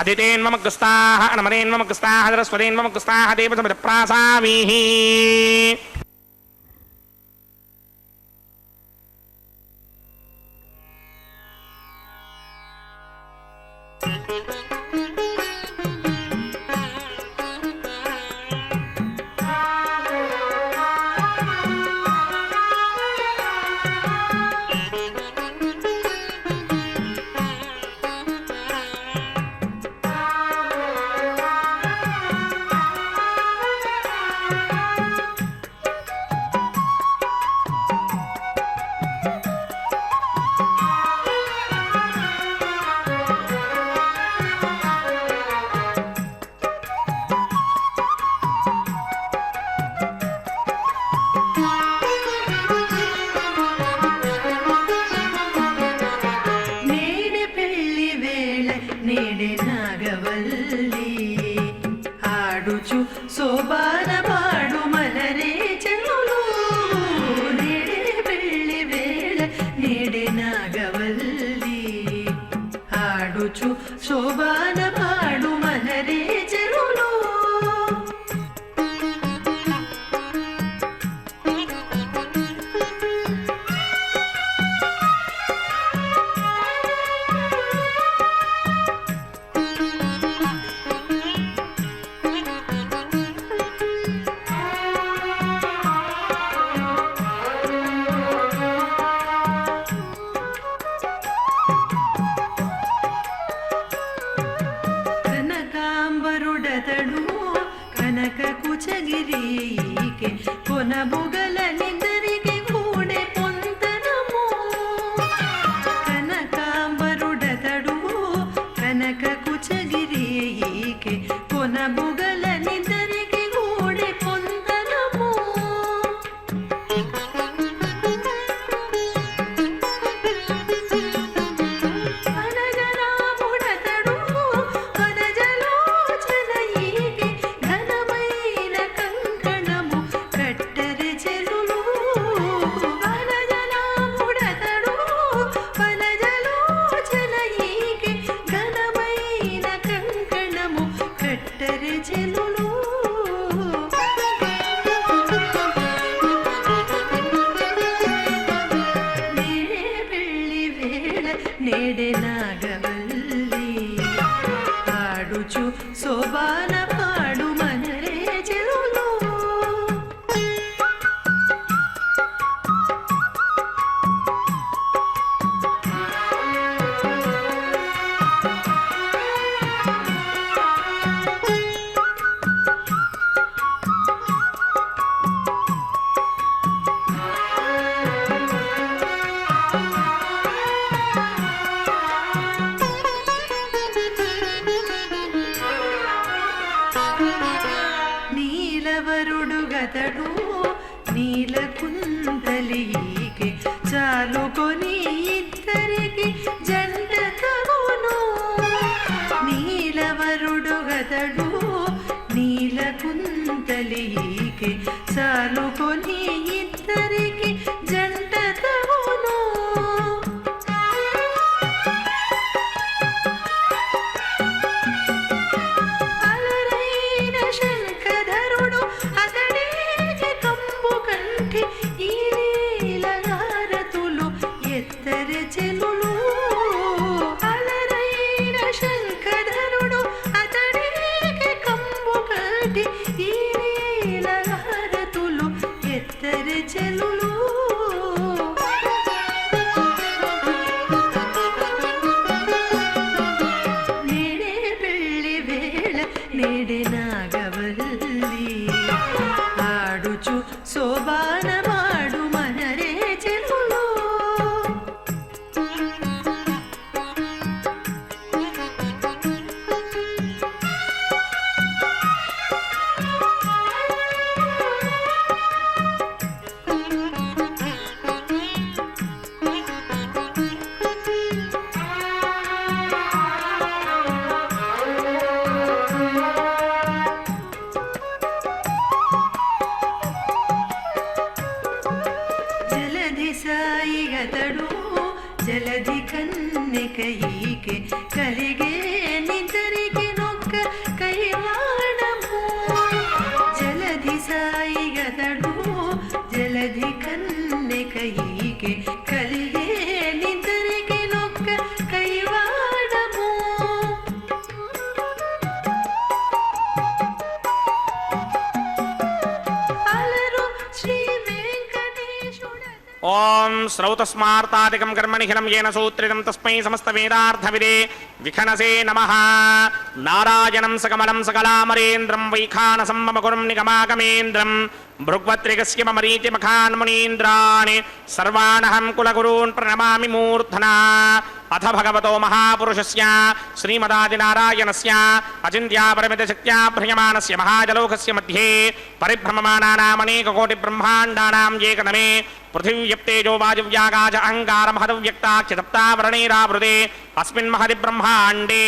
अदितेन्वमग्रस्ताः नमतेन्वमग्रस्ताः सरस्वतेन्वमग्रस्ताः देवसमिदप्रासामीः ఆడుచు శోభాన పాడు మలరే చెలులు నేడే పెళ్లి వేళ నేడే నాగవల్లి ఆడుచు శోభాన పాడు మలరే చెలులు కనకాంబరుడతడు కనక కుచగిరికి కొనబుగల నిద్దరికి కూడే పొంతనము కనకాంబరుడతడు కనక కుచగిరికి కొనబుగల నిద్దరికి కూడే పొంతనము అనగరాముడతడు అనజలోచనయికి ఘనమైన కంకణము కట్టెరి చెలులు అనజరాముడతడు అనజలోచనయికి ఘనమైన కంకణము కట్టెరి చెలులు నేడే పెళ్లి వేళ నేడే నాగవల్లి ఆడుచు శోభాన పాడు మనరే చెలులు నీలవరుడుగతడు నీలకుంతలికి చాలుకొని ఇద్దరికి జంట తగును నీలవరుడుగతడు నీలకుంతలికి చాలుకొని ఇద్దరికి జంట తగును అలరైన శంఖధరుడు అతడికి కంబు కంఠి ఈ నీలహారతులు ఎత్తరి చెలులు అలరైన శంఖధరుడు అతడికి కంబు కంఠి ఈ నీలహారతులు ఎత్తరి చెలులు నేడే పెళ్లి వేళ నేడే నాగవల్లి ఆడుచు శోభాన మాడు మనరే చెలులు జలధి సాయిగతడు జలధి కన్నెకయికి కలిగే నిద్దరికి నొక్క కైవాడము జలధి సాయిగతడు జలధి కన్నెకయికి కలిగే నిద్దరికి నొక్క కైవాడము అలరు శ్రీ వెంకటేశుడ ఓం శ్రౌతస్మార్తాదికం కర్మనిఖిలం येन సూత్రితం తస్మై సమస్తవేదార్థవిదే విఖనసే నమః నారాయణం సకమలం సకలామరేంద్రం వైఖానసం మమ గురుం నిగమాగమేంద్రం भृग्वत्रिकस्य मरीचि मखान् मुनीन्द्राणि सर्वाणहं कुलगुरून् प्रणमामि मूर्धना अथ भगवतो महापुरुषस्य श्रीमदादिनारायणस्य अचिन्त्यापरिमितशक्त्या भ्रियमाणस्य महाजलोकस्य मध्ये परिभ्रममाणानामनेककोटिब्रह्माण्डानां एकदमे पृथिव्यप्तेजो वायुव्यागाच अहङ्कार महदव्यक्ताख्य सप्तावरणैरावृते अस्मिन् महदि ब्रह्माण्डे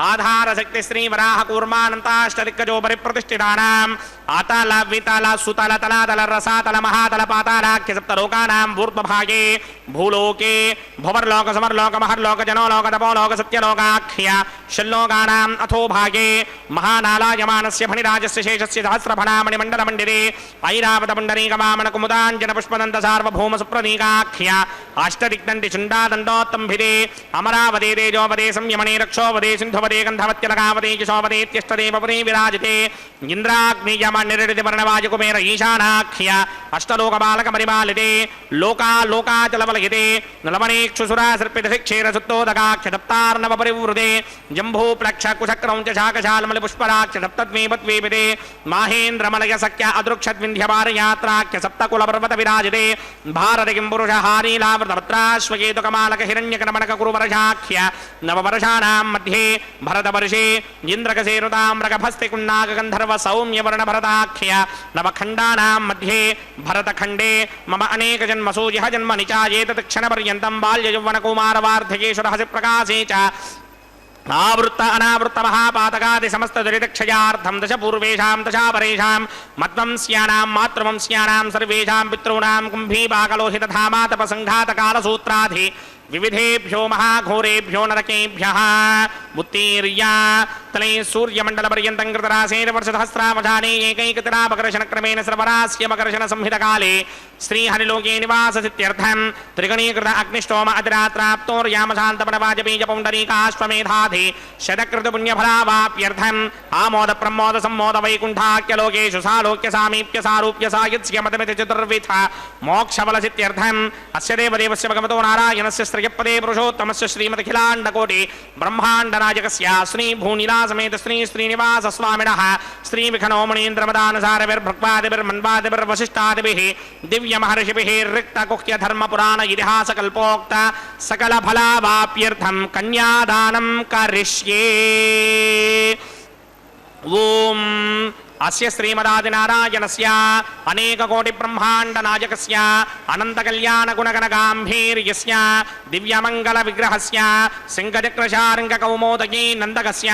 आधारशक्ति श्रीवराह कूर्मानन्ताष्टदिक्कजो परिप्रतिष्ठितानाम् अतल वितल सुतल तलातल रसातल महातल पातालाख्य सप्तलोकानां ऊर्ध्वभागे भूलोके भुवर्लोक समर्लोक महर्लोक जनोलोक तपोलोक सत्यलोकाख्य षल्लोकानाम् अथो भागे महानालायमानस्य फणिराजस्य शेषस्य सहस्रफणामणिमण्डलमण्डिरे ऐरावतपुण्डरीकवामनकुमुदाञ्जन पुष्पदन्त सार्वभौम सुप्रनीकाख्य अष्टदिग्दण्डि चण्डादण्डोत्तम्भिरे अमरावते तेजोपदे संयमने रक्षोपदे सिन्धुपदे गन्धवत्यलकावते यशोपदे त्यष्टदेवपुरे विराजते इन्द्राग्नियमनिर्दिवर्णवायुकुमेर ईशानाख्य अष्टलोकबालकमरिमालिते लोकालोकाचलवलयिते नलवनेक्षुसुरासर्पितशिक्षेरसुत्तोदकाख्य सप्तार्णवपरिवृते जम्भूप्लक्षकुशक्रौञ्च शाकशालमलिपुष्पराख्य सप्तद्वीपद्वीपिते माहेन्द्रमलयसख्य अदृक्षद्विन्ध्यभारयात्राख्य सप्तकुलपर्वत विराजिते भारतकिम्पुरुषहारीलावृतभद्राश्वकेतुकमालक हिरण्यकर्मणककुरुवर्षाख्य नववर्षाणां मध्ये भरतवर्षे इन्द्रकसेनुताम्रकभस्तिकुण्डाकगन्धर्व सौम्यवर्णभरताख्य नवखण्डानां मध्ये भरतखण्डे मम अनेकजन्मसु यः जन्म निचायेतत्क्षणपर्यन्तं बाल्ययौवनकुमारवार्धकेश्वरहसि प्रकाशे च आवृत्त अनावृत्त महापातकादि समस्त दुरितक्षयार्थं दश पूर्वेषां दशापरेषां मत्वंस्यानां मातृवंस्यानां सर्वेषां पितॄणां कुम्भीपाकलोहितधामातपसङ्घातकालसूत्राधि विविधेभ्यो महाघोरेभ्यो नरकेभ्यः उत्तीर्या तले सूर्यमण्डलपर्यन्तं कृतरासेन वर्षसहस्रावधाने एकैकतरापकर्षणक्रमेण सर्वरास्य मकर्षण संहितकाले श्रीहरिलोके निवाससित्यर्थं त्रिगणीकृत अग्निष्टोम अतिरात्राप्तोर्यामशान्तपणवाजबीजपौण्डरीकाश्वमेधाधि शतकृतपुण्यफलावाप्यर्थम् आमोद प्रमोद सम्मोद वैकुण्ठाख्यलोकेषु सालोक्य सामीप्य सारूप्य सायुज्य मतमिति चतुर्विध मोक्षफलसित्यर्थम् अस्य देवदेवस्य भगवतो नारायणस्य श्रियपदे पुरुषोत्तमस्य श्रीमदखिलाण्डकोटि ब्रह्माण्डनायकस्य श्री भूनिलासमेत श्री श्रीनिवास स्वामिनः श्री विखनो मुनीन्द्रमदानुसारभिर्भक्वादिभिर्मन्वादिभिर्वसिष्ठादिभिः दिव्यमहर्षिभिः रिक्तगुह्य धर्मपुराण इतिहासकल्पोक्त सकलफलावाप्यर्थं कन्यादानं करिष्ये। ओम अस्य श्रीमदादिनारायणस्य अनेककोटिब्रह्माण्डनायकस्य अनन्तकल्याणगुणगणगाम्भीर्यस्य दिव्यमङ्गलविग्रहस्य सिंहचक्रशार्ङ्गकौमोदगी नन्दकस्य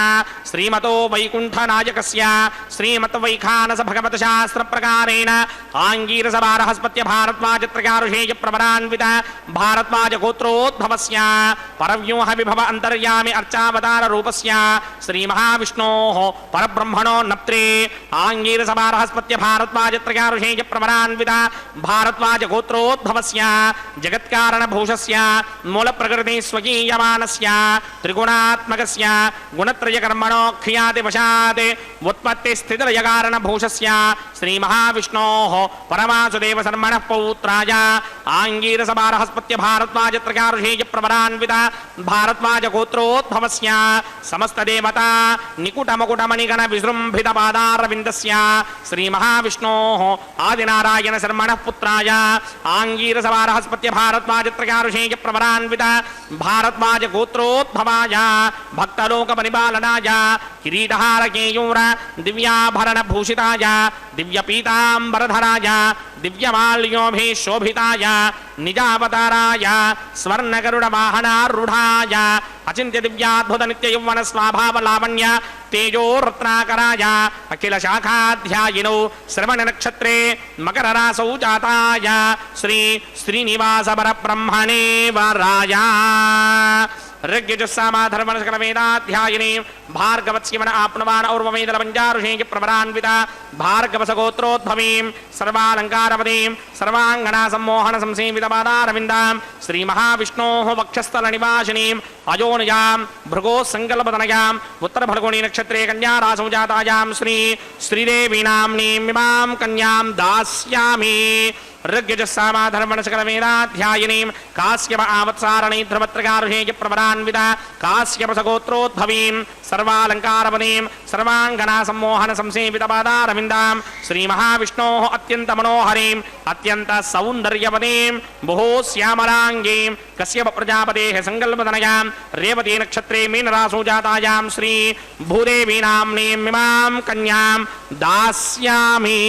श्रीमतो वैकुण्ठनायकस्य श्रीमद्वैखानस भगवतशास्त्रप्रकारेण आङ्गीरसभारहस्पत्य भारद्वाजत्रयारुषेयप्रवरान्वित भारद्वाजगोत्रोद्भवस्य परव्यूह विभव अन्तर्यामि अर्चावताररूपस्य श्रीमहाविष्णोः परब्रह्मणो नप्त्रे आङ्गीरसभारहस्पत्य भारद्वाजत्रयारुषेयप्रवरान्वित भारद्वाजगोत्रोद्भवस्य जगत्कारणभूषस्य मूलप्रकृति स्वकीयमानस्य त्रिगुणात्मकस्य गुणत्रयकर्मणो क्रियादिवशात् उत्पत्तिस्थितिलयकारणभूषस्य श्रीमहाविष्णोः परमासुदेवशर्मणः पौत्राय आङ्गीरसभारहस्पत्य भारद्वाजत्रयारुषेयप्रवरान्वित भारद्वाजगोत्रोद्भवस्य समस्तदेवता निकुटमकुटमणिगण विजृम्भितपादारविन्दस्य श्रीमहाविष्णोः आदिनारायणशर्मणः पुत्राय आङ्गीरसभारहस्पत्य भारद्वाजत्रयारुषेयप्रवरान्वित भारद्वाजगोत्रोद्भवाय भक्तलोकपरिपालनाय किरीटहारकेयूर दिव्याभरणभूषिताय दिव्यपीताम्बरधराय दिव्यमाल्योभिः शोभिताय निजावताराय स्वर्णगरुडवाहनारूढाय अचिन्त्य दिव्याद्भुत नित्ययौवन स्वाभावलावण्य तेजो रत्नाकराय अखिल शाखाध्यायिनो श्रवणनक्षत्रे मकररासौ जाताय श्री श्रीनिवास परब्रह्मणे वराय ऋग्यजुस्सामाधर्मणस्कलवेदाध्यायिनी भार्गवत्स्यमन आप्नुवान् और्वमेदलपञ्चारुषेयप्रवरान्विता भार्गवसगोत्रोद्भवीं सर्वालङ्कारवतीं सर्वाङ्गनासम्मोहन संसेवितपादारविन्दां श्रीमहाविष्णोः वक्षस्थलनिवासिनीं अयोनिजां भृगोः सङ्कल्पतनयाम् उत्तरफल्गुणी नक्षत्रे कन्यारासौ जातायां श्री श्रीदेवी नाम्नीं इमां कन्यां दास्यामि। ऋग्यजस्सामाधर्मणसकलवेदाध्यायिनीं काश्यप आवत्सारणी ध्रुवत्रगारुहेय प्रवरान्विता काश्यपसगोत्रोद्भवीं सर्वालङ्कारपदीं सर्वाङ्गना सम्मोहन संसेवितपादारविन्दां श्रीमहाविष्णोः अत्यन्तमनोहरीम् अत्यन्तसौन्दर्यपदीं बहु श्यामलाङ्गीं कश्यप प्रजापतेः सङ्कल्पतनयां रेवती नक्षत्रे मीनरासौ जातायां श्री भूदेवी नाम्नीमिमां कन्यां दास्यामि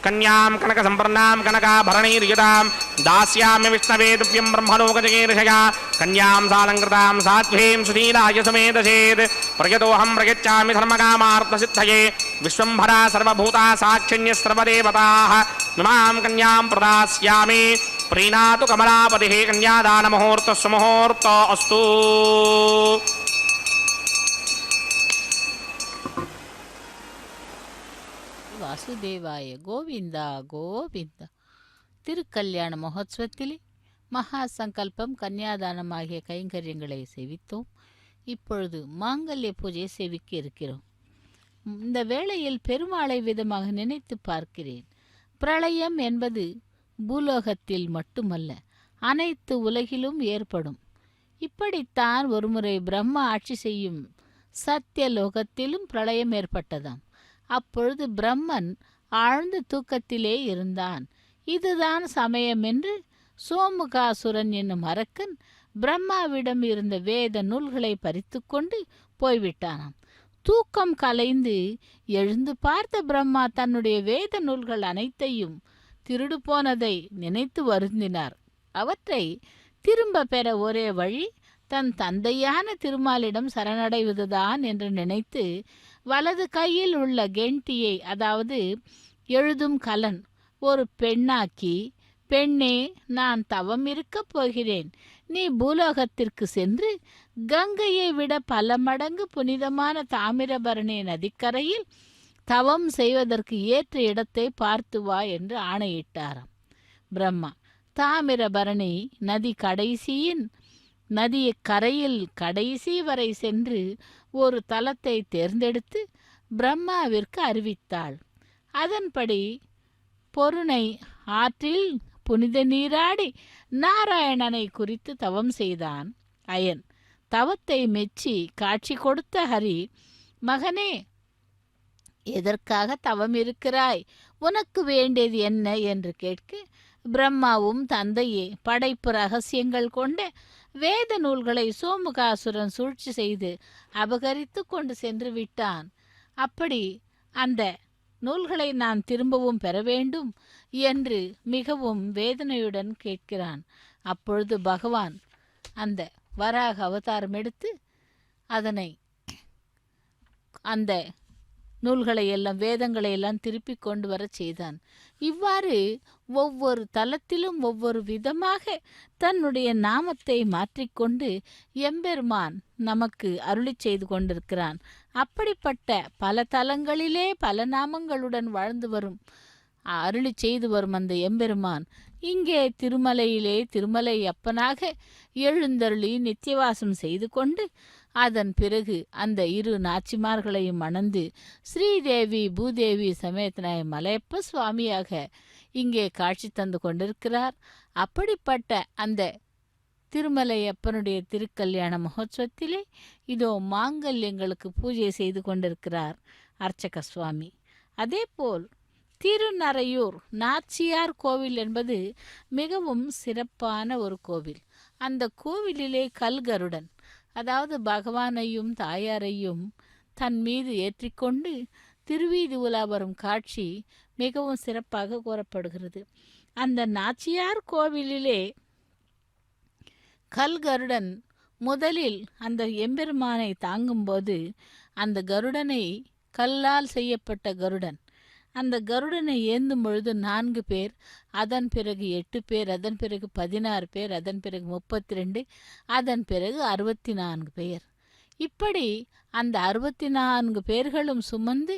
कन्यां कनकसम्पन्नां कनकाभरणैर्युतां दास्यामि विष्णवे तुभ्यं ब्रह्मलोकजगीर्षया कन्यां सालङ्कृतां साध्वीं सुशीलाय सुमेधसेत् प्रयतोऽहं प्रयच्छामि धर्मकामार्थसिद्धये विश्वम्भरा सर्वभूता साक्षिण्यः सर्वदेवताः इमां कन्यां प्रदास्यामि प्रीणातु कमलापतिः कन्यादानमुहूर्तः सुमुहूर्तो अस्तु। வாசுதேவாய கோவிந்தா கோவிந்தா. திருக்கல்யாண மகோத்சவத்திலே மகா சங்கல்பம் கன்னியாதானம் ஆகிய கைங்கரியங்களை சேவித்தோம். இப்பொழுது மாங்கல்ய பூஜையை சேவிக்க இருக்கிறோம். இந்த வேளையில் பெருமாளை விதமாக நினைத்து பார்க்கிறேன். பிரளயம் என்பது பூலோகத்தில் மட்டுமல்ல, அனைத்து உலகிலும் ஏற்படும். இப்படித்தான் ஒருமுறை பிரம்மா ஆட்சி செய்யும் சத்தியலோகத்திலும் பிரளயம் ஏற்பட்டதாம். அப்பொழுது பிரம்மன் ஆழ்ந்த தூக்கத்திலே இருந்தான். இதுதான் சமயம் என்று சோமுகாசுரன் என்னும் அரக்கன் பிரம்மாவிடம் இருந்த வேத நூல்களை பறித்து கொண்டு போய்விட்டானாம். தூக்கம் கலைந்து எழுந்து பார்த்த பிரம்மா தன்னுடைய வேத நூல்கள் அனைத்தையும் திருடு போனதை நினைத்து வருந்தினார். அவற்றை திரும்ப பெற ஒரே வழி தன் தந்தையான திருமாலிடம் சரணடைவதுதான் என்று நினைத்து வலது கையில் உள்ள கெண்டியை, அதாவது எழுதும் கலன், ஒரு பெண்ணாக்கி, பெண்ணே, நான் தவம் இருக்கப் போகிறேன். நீ பூலோகத்திற்கு சென்று கங்கையை விட பல மடங்கு புனிதமான தாமிரபரணி நதிக்கரையில் தவம் செய்வதற்கு ஏற்ற இடத்தை பார்த்து வா என்று ஆணையிட்டாராம் பிரம்மா. தாமிரபரணி நதி கரையில் கடைசி வரை சென்று ஒரு தலத்தை தேர்ந்தெடுத்து பிரம்மாவிற்கு அறிவித்தாள். அதன்படி பொருணை ஆற்றில் புனித நீராடி நாராயணனை குறித்து தவம் செய்தான் அயன். தவத்தை மெச்சி காட்சி கொடுத்த ஹரி, மகனே, எதற்காக தவம் இருக்கிறாய்? உனக்கு வேண்டியது என்ன என்று கேட்க, பிரம்மாவும் தந்தையே படைப்பு ரகசியங்கள் கொண்ட வேத நூல்களை சோமுகாசுரன் சூழ்ச்சி செய்து அபகரித்து கொண்டு சென்று விட்டான். அப்படி அந்த நூல்களை நான் திரும்பவும் பெற வேண்டும் என்று மிகவும் வேதனையுடன் கேட்கிறான். அப்பொழுது பகவான் அந்த வராக அவதாரம் எடுத்து அந்த நூல்களை எல்லாம், வேதங்களை எல்லாம் திருப்பி கொண்டு வர செய்தான். இவ்வாறு ஒவ்வொரு தலத்திலும் ஒவ்வொரு விதமாக தன்னுடைய நாமத்தை மாற்றிக்கொண்டு எம்பெருமான் நமக்கு அருளி செய்து கொண்டிருக்கிறான். அப்படிப்பட்ட பல தலங்களிலே பல நாமங்களுடன் வாழ்ந்து வரும், அருளி செய்து வரும் அந்த எம்பெருமான் இங்கே திருமலையிலே திருமலை அப்பனாக எழுந்தருளி நித்தியவாசம் செய்து கொண்டு அதன் பிறகு அந்த இரு நாச்சிமார்களையும் மணந்து ஸ்ரீதேவி பூதேவி சமேதனாய மலையப்ப சுவாமியாக இங்கே காட்சி தந்து கொண்டிருக்கிறார். அப்படிப்பட்ட அந்த திருமலையப்பனுடைய திருக்கல்யாண மகோத்சவத்திலே இதோ மாங்கல்யங்களுக்கு பூஜை செய்து கொண்டிருக்கிறார் அர்ச்சக சுவாமி. அதேபோல் திருநறையூர் நாச்சியார் கோவில் என்பது மிகவும் சிறப்பான ஒரு கோவில். அந்த கோவிலிலே கல்கருடன், அதாவது பகவானையும் தாயாரையும் தன் மீது ஏற்றிக்கொண்டு திருவீதி உலா வரும் காட்சி மிகவும் சிறப்பாக கூறப்படுகிறது. அந்த நாச்சியார் கோவிலிலே கல்கருடன் முதலில் அந்த எம்பெருமானை தாங்கும்போது அந்த கருடனை, கல்லால் செய்யப்பட்ட கருடன், அந்த கருடனை ஏந்தும் பொழுது 4 பேர், அதன் பிறகு 8 பேர், அதன் பிறகு 16 பேர், அதன் பிறகு 32, அதன் பிறகு 64 பேர். இப்படி அந்த 64 பேர்களும் சுமந்து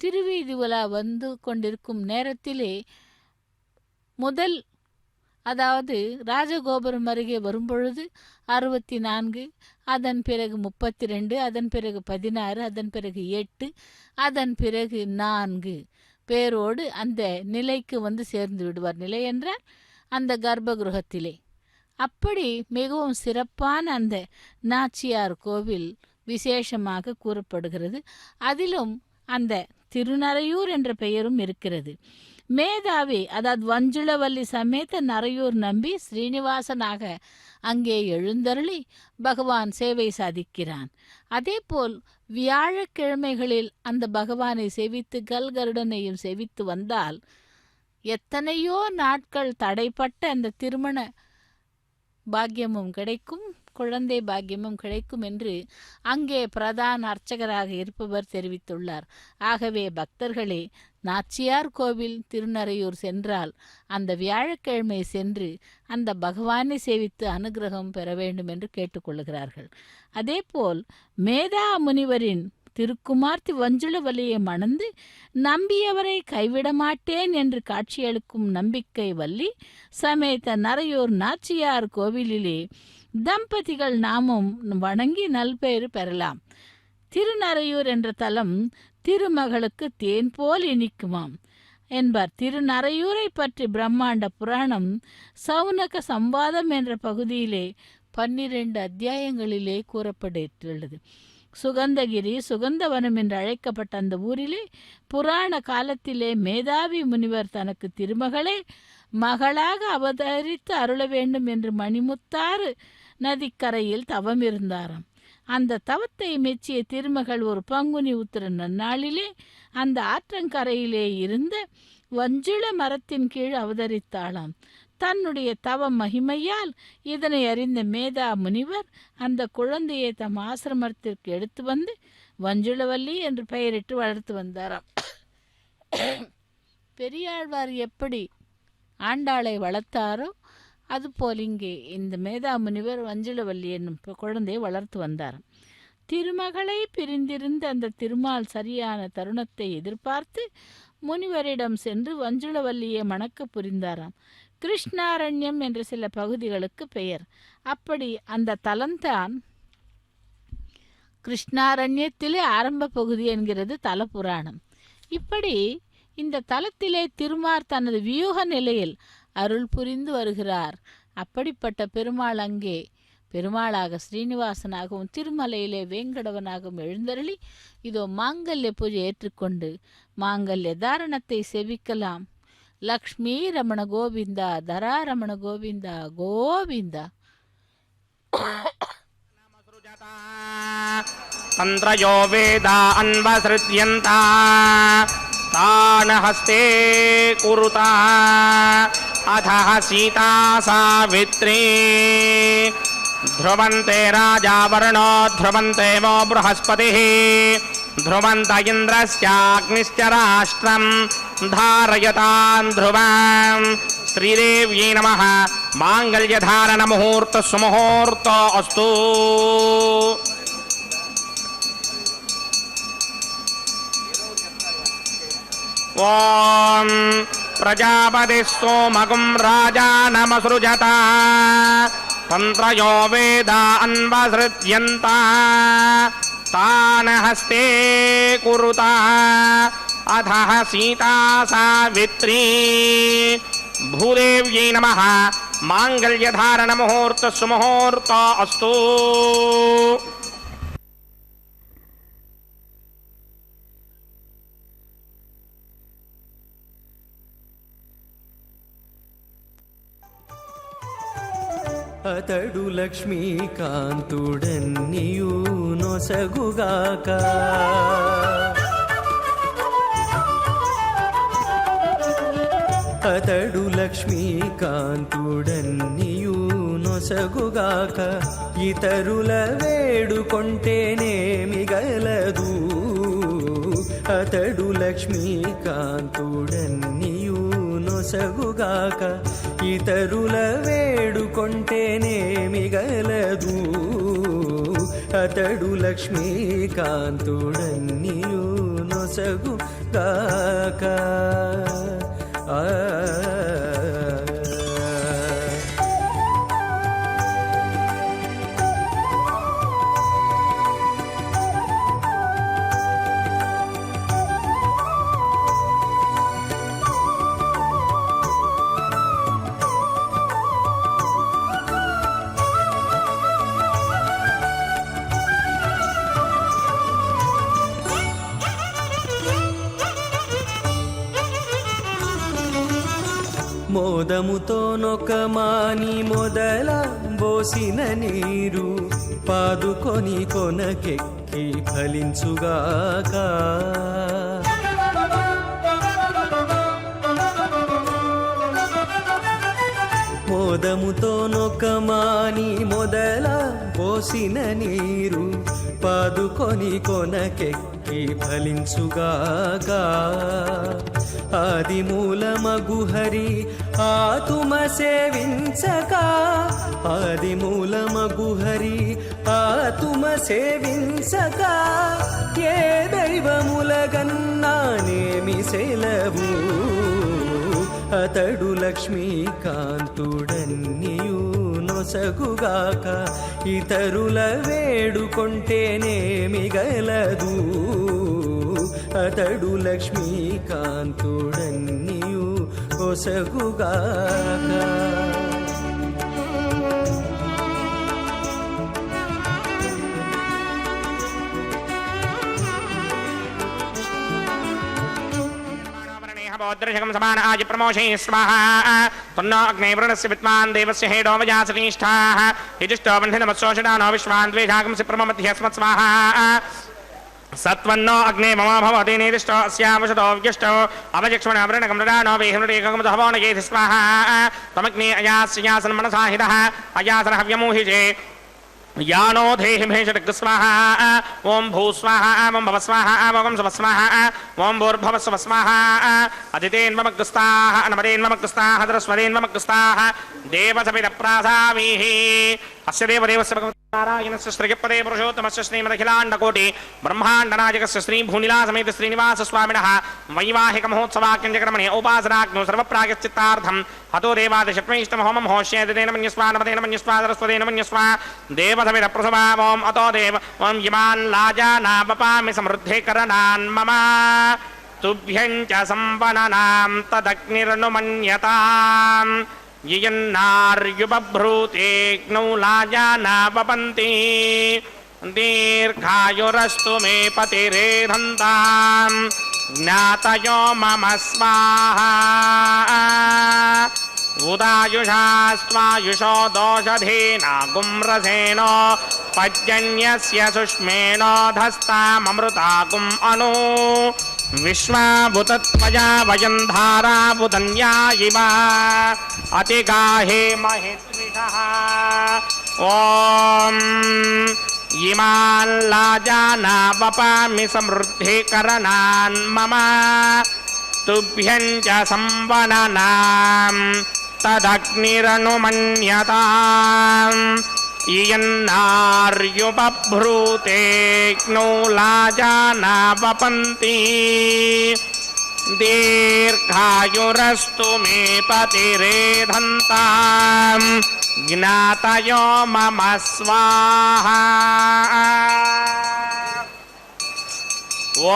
திருவீதி உலா வந்து கொண்டிருக்கும் நேரத்திலே முதல், அதாவது ராஜகோபுரம் அருகே வரும்பொழுது 64, அதன் பிறகு 32, அதன் பிறகு 16, அதன் பிறகு 8, அதன் பிறகு 4, பேரோடு அந்த நிலைக்கு வந்து சேர்ந்து விடுவார். நிலை என்றால் அந்த கர்ப்பகிருகத்திலே. அப்படி மிகவும் சிறப்பான அந்த நாச்சியார் கோவில் விசேஷமாக கூறப்படுகிறது. அதிலும் அந்த திருநறையூர் என்ற பெயரும் இருக்கிறது. மேதாவி, அதாவது வஞ்சுளவல்லி சமேத நரையூர் நம்பி ஸ்ரீனிவாசனாக அங்கே எழுந்தருளி பகவான் சேவை சாதிக்கிறான். அதேபோல் வியாழக்கிழமைகளில் அந்த பகவானை சேவித்து கல்கருடனையும் சேவித்து வந்தால் எத்தனையோ நாட்கள் தடைப்பட்ட அந்த திருமண பாக்கியமும் கிடைக்கும், குழந்தை பாக்கியமும் கிடைக்கும் என்று அங்கே பிரதான அர்ச்சகராக இருப்பவர் தெரிவித்துள்ளார். ஆகவே பக்தர்களே, நாச்சியார் கோவில் திருநறையூர் சென்றால் அந்த வியாழக்கிழமை சென்று அந்த பகவானை சேவித்து அனுகிரகம் பெற வேண்டும் என்று கேட்டுக்கொள்கிறார்கள். அதேபோல் மேதா முனிவரின் திருக்குமார்த்தி வஞ்சுளவல்லியை மணந்து நம்பியவரை கைவிட மாட்டேன் என்று காட்சியளிக்கும் நம்பிக்கை வள்ளி சமேத நரையூர் நாச்சியார் கோவிலிலே தம்பதிகள் நாமும் வணங்கி நல்பெயர் பெறலாம். திருநறையூர் என்ற தலம் திருமகளுக்கு தேன் போல் இனிக்குமாம் என்பார். திருநறையூரை பற்றி பிரம்மாண்ட புராணம் சௌனக சம்வாதம் என்ற பகுதியிலே 12 அத்தியாயங்களிலே கூறப்பட்டுள்ளது. சுகந்தகிரி, சுகந்தவனம் என்று அழைக்கப்பட்ட அந்த ஊரிலே புராண காலத்திலே மேதாவி முனிவர் தனக்கு திருமகளே மகளாக அவதரித்து அருள வேண்டும் என்று மணிமுத்தாறு நதிக்கரையில் தவம் இருந்தாராம். அந்த தவத்தை மெச்சிய திருமகள் ஒரு பங்குனி உத்திர நன்னாளிலே அந்த ஆற்றங்கரையிலே இருந்த வஞ்சுள மரத்தின் கீழ் அவதரித்தாளாம். தன்னுடைய தவ மகிமையால் இதனை அறிந்த மேதா முனிவர் அந்த குழந்தையை தம் ஆசிரமத்திற்கு எடுத்து வந்து வஞ்சுளவல்லி என்று பெயரிட்டு வளர்த்து வந்தாராம். பெரியாழ்வார் எப்படி ஆண்டாளை வளர்த்தாரோ அதுபோல் இங்கே இந்த மேதா முனிவர் வஞ்சுளவல்லி என்னும் குழந்தையை வளர்த்து வந்தாராம். திருமகளை பிரிந்திருந்த அந்த திருமால் சரியான தருணத்தை எதிர்பார்த்து முனிவரிடம் சென்று வஞ்சுளவல்லியை மணக்க புரிந்தாராம். கிருஷ்ணாரண்யம் என்ற சில பகுதிகளுக்கு பெயர். அப்படி அந்த தலம்தான் கிருஷ்ணாரண்யத்திலே ஆரம்ப பகுதி என்கிறது தல புராணம். இப்படி இந்த தலத்திலே திருமார் தனது வியூக நிலையில் அருள் புரிந்து வருகிறார். அப்படிப்பட்ட பெருமாள் அங்கே பெருமாளாக ஸ்ரீனிவாசனாகவும் திருமலையிலே வேங்கடவனாகவும் எழுந்தருளி இதோ மாங்கல்ய பூஜை ஏற்றுக்கொண்டு மாங்கல்ய தாரணத்தை செவிக்கலாம். லக்ஷ்மி ரமண கோவிந்தா, தரா ரமண கோவிந்தா கோவிந்தா. தந்திரயோ வேதா அன்வஸ்ருத்யந்தா தான ஹஸ்தே குருதா அதஹ சீதா சாவித்ரி ध्रुवन्ते राजा वर्णो ध्रुवन्ते वो बृहस्पतिः ध्रुवन्त इन्द्रस्याग्निश्च राष्ट्रं धारयतान् ध्रुवम् श्रीदेव्यै नमः माङ्गल्यधारण मुहूर्त सुमुहूर्त अस्तु। ॐ प्रजापतिः सोमगुं राजानमसृजता तन्त्रयो वेदा अन्वसृज्यन्ता तान् हस्ते कुरुता अधः सीता सावित्री भूदेव्यै नमः माङ्गल्यधारण मुहूर्त सुमुहूर्त अस्तु। అతడు లక్ష్మీకాంతుడన్నియు నొసగుగాక అతడు లక్ష్మీకాంతుడన్నియు నొసగుగాక ఇతరుల వేడుకొంటేనేమి గలదు అతడు లక్ష్మీకాంతుడన్నియు నొసగుగాక ఇతరుల వేడుకొంటేనేమి గలదు అతడు లక్ష్మీకాంతుడన్నియు నొసగుగాక మోదముతో నొకమాని మొదల బోసిన నీరు పాదుకొని కొనకెక్కి ఫలించుగాక. మోదముతో నొకమాని మొదల పోసిన నీరు పాదుకొని కొనకెక్కి ఫలించుగాక. ఆది మూలమగు హరి ఆతుమ సేవించక, ఆది మూలమగు హరి ఆతుమ సేవించక, ఏ దైవములగన్నానేమి సెలవు. అతడు లక్ష్మీకాంతుడన్నియు నొసగుగాక, ఇతరుల వేడుకొంటేనేమి గలదు. అతడు లక్ష్మీకాంతుడన్నియు నొసగుగాక. दर्शकं समान आज प्रमोषे स्वाहा तन्नो अग्ने वरुणस्य विद्वान् देवस्य हेडो वजासनिष्ठाः यजुष्टो बन्धनमत्सोषडानो विश्वान् द्वेषागंसि प्रममध्यस्मत् स्वाहा सत्वन्नो अग्ने मम भवति निर्दिष्टो अस्यावशतो व्यष्टो अवजक्ष्मण वृणकं रडानो वेहिमृडेकं दहवो नयेति स्वाहा तमग्ने अयास्यासन् मनसा हितः अयासन हव्यमूहिजे यानो धेहि भेषटक स्वाहा ओम भू स्वाहा ओम भव स्वाहा ओम स्व स्वाहा ओम भूर्भव स्व स्वाहा अदितेन्वमग्स्ताः अनमदेन्वमग्स्ताः दरस्वदेन्वमग्स्ताः देवसविदप्रासावीः अस्य देवदेवस्य नारायणस्य श्रीपदे पुरुषोत्तमस्य श्रीमदखिलाण्डकोटि ब्रह्माण्डनायकस्य श्रीभूनिलासमेत श्रीनिवास स्वामिनः वैवाहिक महोत्सवाख्यञ्चक्रमणे उपासनाग्नो सर्वप्रागश्चित्तार्थं हतो देवादिषट्मैष्टम होमं होष्येतेन मन्यस्वा नमतेन मन्यस्वा सरस्वतेन मन्यस्वा देवसविदप्रसवा ओम अतो देव ओम इमान् लाजानावपामि समृद्धे करणान् मम तुभ्यं च सम्पन्नानां तदग्निरनुमन्यताम् ययन्नार्युबभ्रूतेऽग्नौ लाजानावपन्ति दीर्घायुरस्तु मे पतिरेधन्ताम् ज्ञातयो मम स्वाहा उदायुषा स्वायुषो दोषधेना गुम्रसेनो पर्जन्यस्य सुष्मेनो धस्ताममृताकुम् अनु विश्वाभूतत्वया वयं धाराभूतन्या इव अतिगाहे महित्विषः ॐ इमान् लाजानावपामि समृद्धिकरणान् मम तुभ्यं च संवननां तदग्निरनुमन्यताम् इयन्नार्युपभ्रूतेऽग्नौ लाजानावपन्ति दीर्घायुरस्तु मे पतिरेधन्ताम् ज्ञातयो मम स्वाहा ॐ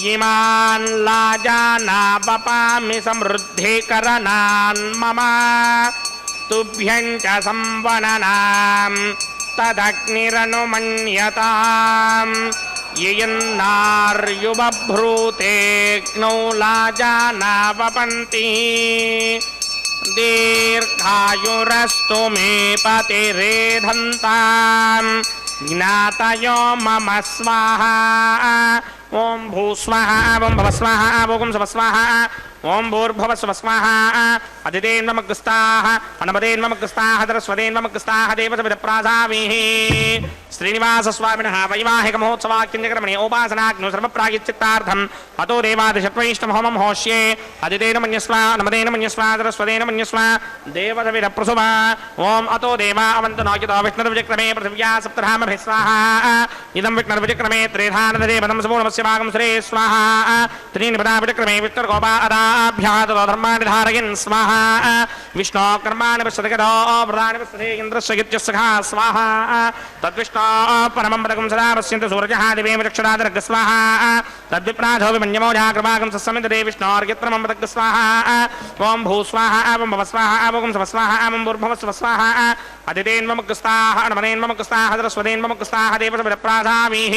इमान् लाजानावपामि समृद्धिकरणान् मम तुभ्यं च संवननां तदग्निरनुमन्यताम् ययन्नार्युबभ्रूतेऽग्नौ लाजानावपन्ति दीर्घायुरस्तु मे पतिरेधन्ताम् ज्ञातयो मम स्वाहा ओम भू स्वाहा ओम भव स्वाहा ओम स्व स्वाहा ओम भूर्भुव स्व स्वाहा अदितेन्वमग्स्ताः अनमदेन्वमग्स्ताः दरस्वदेन्वमग्स्ताः देवसविदप्रासावीः श्रीनिवास स्वामिनः वैवाहिक महोत्सवाख्यञ्चक्रमणे उपासनाग्नो सर्वप्रायश्चित्तार्थं हतो देवादिषट्मैष्टम होमं होष्ये अदितेन मन्यस्वा अनमदेन मन्यस्वा दरस्वदेन मन्यस्वा देवसविदप्रुसुवा ओम अतो देवा अवन्तु नोकितो विष्णुर्विचक्रमे पृथिव्या सप्तधामभिः स्वाहा इदं विष्णुर्विचक्रमे त्रेधानदेवनं समूलमस्य भागं श्रे स्वाहा त्रीणि पदा विचक्रमे विष्णुर्गोपा अदाभ्यः ततो धर्माणि धारयन् स्वाहा विष्णो कर्माणि पश्यतगतो व्रतानि पश्यते इन्द्रस्य यज्ञस्य स्वाहा तद्विष्णो परमं पदकं सदा पश्यन्तु सूरजः दिवे चक्षुरादर्घ स्वाहा तद्विप्राधो विमन्यमोजा कृपाकं सस्समितदे विष्णोर्यत्रमं पदग् स्वाहा ओम भू स्वाहा ओम भव स्वाहा ओम स्व स्वाहा ओम भूर्भुवः स्व स्वाहा अदितेन्वमुक्स्ताः अनमनेन्वमुक्स्ताः सरस्वतेन्वमुक्स्ताः देवसविदप्राधामीः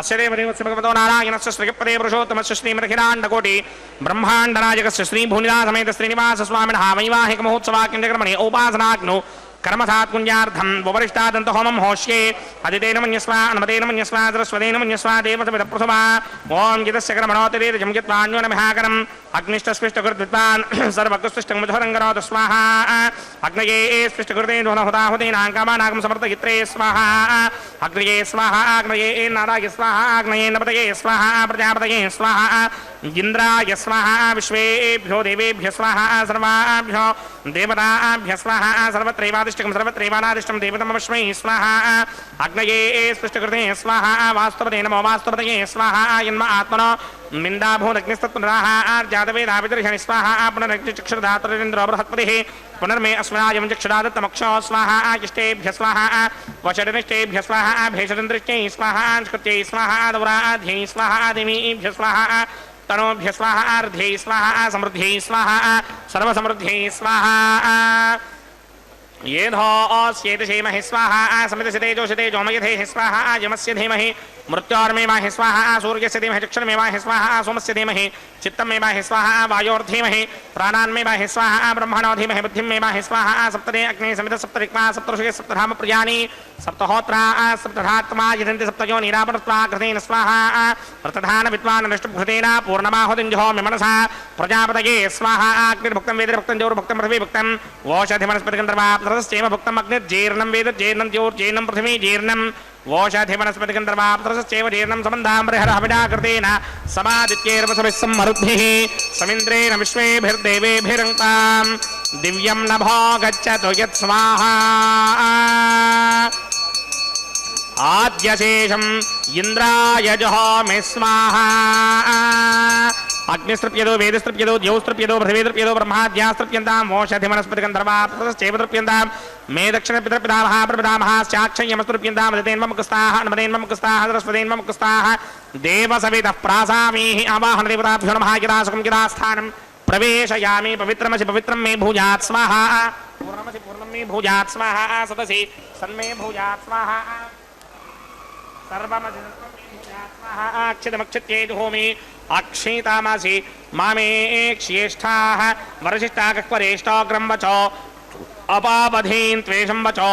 अस्य देवदेवस्य भगवतो नारायणस्य श्रीपदे पुरुषोत्तमस्य श्रीमदखिलाण्डकोटि ब्रह्माण्डनायकस्य श्रीभूनिदासमेत श्रीनिवास स्वामिनः वैवाहिक महोत्सवाख्यक्रमणे उपासनाग्नौ कर्मसात् कुञ्जार्थं वरिष्ठादन्त होमं होष्ये अदितेन मन्यस्वा अनुमतेन मन्यस्वा सरस्वतेन मन्यस्वा देवसविदप्रसवा ओम यदस्य कर्मणोतिरेजं यत्वान्यो नमहाकरम् अग्निष्टस्पृष्टकृद्विद्वान् सर्वकृष्टमुधरङ्गरोत स्वाहा अग्नये स्पृष्टकृते हुताहुतीनाङ्कामानागं समर्थयित्रे स्वाहा अग्नये स्वाहा अग्नये नाराय स्वाहा अग्नये नपतये स्वाहा प्रजापतये स्वाहा इंद्राय स्वाहा विश्वेभ्यो देवेभ्य स्वाहा सर्वाभ्यो देवताभ्य स्वाहा सर्वत्रैवादिष्टकं सर्वत्रैवानादिष्टं देवतमस्मै स्वाहा अग्नये स्पृष्टकृते स्वाहा वास्तवते नमो वास्तवतये स्वाहा यन्म आत्मनो मिन्दाभूदग्निस्तत्पुनराः आर्जातवेदाविदर्शनि स्वाहा पुनरग्निचक्षुर्धातुरिन्द्रो बृहत्पतिः पुनर्मे अस्मनायं चक्षुरादत्तमक्षो स्वाहा आकिष्टेभ्य स्वाहा वषडनिष्टेभ्य स्वाहा भेषदृष्ट्यै स्वाहा कृत्यै स्वाहा दौराध्यै स्वाहा दिमीभ्य स्वाहा तनोभ्य स्वाहा अर्ध्यै स्वाहा समृद्ध्यै स्वाहा सर्वसमृद्ध्यै स्वाहा येधोऽस्येति धीमहि स्वाहा समितस्य तेजोमयधे स्वाहा यमस्य धीमहि मृत्योर्मेवाहि स्वाहा सूर्यस्य धीमहि चक्षुर्मेवाहि स्वाहा सोमस्य धीमहि चित्तमेवाहि स्वाहा वायोर्धीमहि प्राणान्मेवाहि स्वाहा ब्रह्मणो धीमहि बुद्धिमेवाहि स्वाहा सप्तदे अग्ने समित सप्तरिक्मा सप्तऋषये सप्तधाम प्रियाणि सप्तहोत्रा सप्तधात्मा यजन्ति सप्तयो नीरापणत्वा कृतेन स्वाहा रतधान विद्वान् नष्टभृतेन पूर्णमाहुतिञ्जहोमि मनसा प्रजापतये स्वाहा अग्निर्भुक्तं वेदभुक्तं ज्योर्भुक्तं पृथिवीभुक्तं वोषधिवनस्पतिगन्धर्वाप्तरश्चैव भुक्तम् अग्निर्जीर्णं वेदज्जीर्णं ज्योर्जीर्णं पृथिवी जीर्णं वोषधिवनस्पतिगन्धर्वाप्तरश्चैव जीर्णं सम्बन्धामृहरहविडाकृतेन समादित्यैर्वसुभिः सम्मरुद्भिः समिन्द्रेण विश्वेभिर्देवेभिरङ्कां दिव्यं नभो गच्छतु यत् स्वाहा आद्यशेषम् इन्द्राय जहोमि स्वाहा अग्निस्तृप्यदो वेदस्तृप्यदो द्यौस्तृप्यदो पृथिवीतृप्यदो ब्रह्माद्यास्तृप्यन्तां वोषधिवनस्पतिगन्धर्वाप्तरश्चैव तृप्यन्तां मे दक्षिणपितृपितामहः प्रपितामहाश्चाक्षय्यमस्तृप्यन्तां मदितेन्वमुक्स्ताः अनुमतेन्वमुक्स्ताः सरस्वतेन्वमुक्स्ताः देवसवितः प्रासामीः आवाहन देवताभ्यो नमः गिरा सुखं गिरा स्थानं प्रवेशयामि पवित्रमसि पवित्रं मे भूयात् स्वाहा पूर्णमसि पूर्णं मे भूयात् स्वाहा सदसि सन्मे भूयात् स्वाहा सर्वमसि सर्वं मे भूयात् स्वाहा अक्षितमक्षित्यै जुहोमि अक्षितामसि मामे क्ष्येष्ठाः वरशिष्टाकक्वरेष्टाग्रं वचो अपावधीन् त्वेषं वचो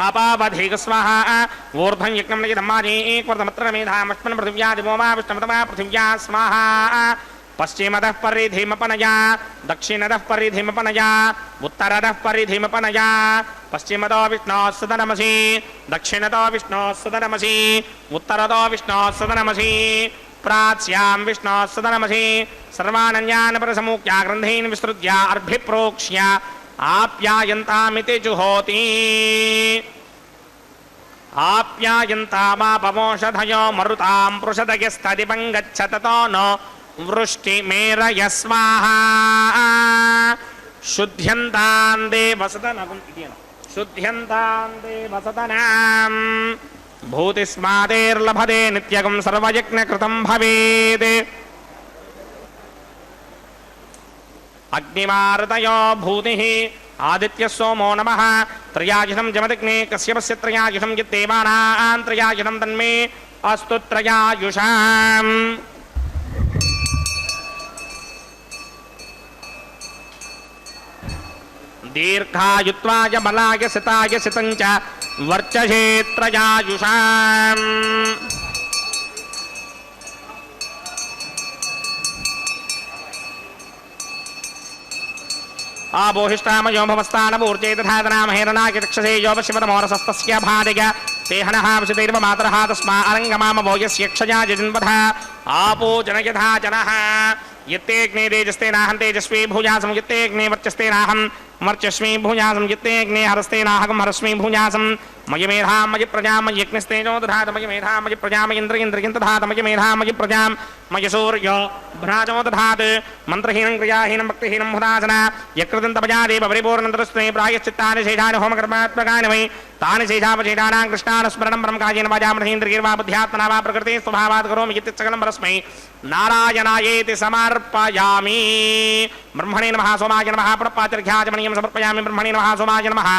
अपावधीक स्वाहा ऊर्ध्वं यज्ञं नयदम्माजीक्वर्तमत्र मेधामश्मन् पृथिव्यादिवो मा विष्णुमतमा पृथिव्या स्वाहा पश्चिमतः परिधिमपनया दक्षिणतः परिधिमपनया उत्तरतः परिधिमपनया पश्चिमतो विष्णोः सदनमसि दक्षिणतो विष्णोः सदनमसि उत्तरतो विष्णोः सदनमसि प्राच्यां विष्णोः सदनमसि सर्वानन्यान् परसमुख्या ग्रन्थीन् विसृज्य अर्भिप्रोक्ष्य आप्यायन्तामिति जुहोति आप्यायन्तामापमोषधयो मरुतां पृषदयस्तदिपं गच्छततो न वृष्टिमेरय स्वाहा शुद्ध्यन्तां देवसदनां भूतिस्मादेर्लभते नित्यगं सर्वयज्ञकृतं भवेत् अग्निमारतयो भूतिः आदित्य सोमो नमः त्रयायुषं जमदग्ने कश्यपस्य त्रयायुषं यद्देवानां त्रयायुषं तन्मे अस्तु त्रयायुषाम् दीर्घायुत्वाय बलाय सिताय सितञ्च वर्चसे त्रयायुषाम् आबोहिष्टामयो भवस्तानमूर्जे तथातनामहेरनाकिचक्षसे योपशिवतमोरसस्तस्य भादिग तेहनः विशुतैर्व मातरः तस्मा अरङ्गमामवो यस्य क्षया जजिन्वधः आपो जनयथा जनः यत्तेऽग्ने तेजस्तेनाहं तेजस्वी भूयासं यत्तेऽग्ने वर्चस्तेनाहं मर्चस्मी भूयासं चित्ते अग्ने हरस्ते नाहकं हरस्मी भूयासं मयि मेधा मयि प्रजा मयि यज्ञस्तेजो दधात मयि मेधा मयि प्रजा मयि इन्द्रियं दधात मयि मेधा मयि प्रजा मयि सूर्यो भ्राजो दधात मन्त्रहीनं क्रियाहीनं भक्तिहीनं हुदासना यकृतं तपजादेव परिपूर्णन्तरस्ते प्रायश्चित्तानि शेषानि होमकर्मात्मकानि वै तानि शेषावशेषाणां कृष्णानुस्मरणं ब्रह्मकायेन वाचामनहीन्द्रियैर्वा बुद्ध्यात्मना वा प्रकृते स्वभावात् करोमि इति सकलं परस्मै नारायणायेति समर्पयामि। ब्रह्मणे नमः सोमाय नमः पुनःपातिर्घ्याचमनीयं समर्पयामि। ब्रह्मणे नमः सोमाय नमः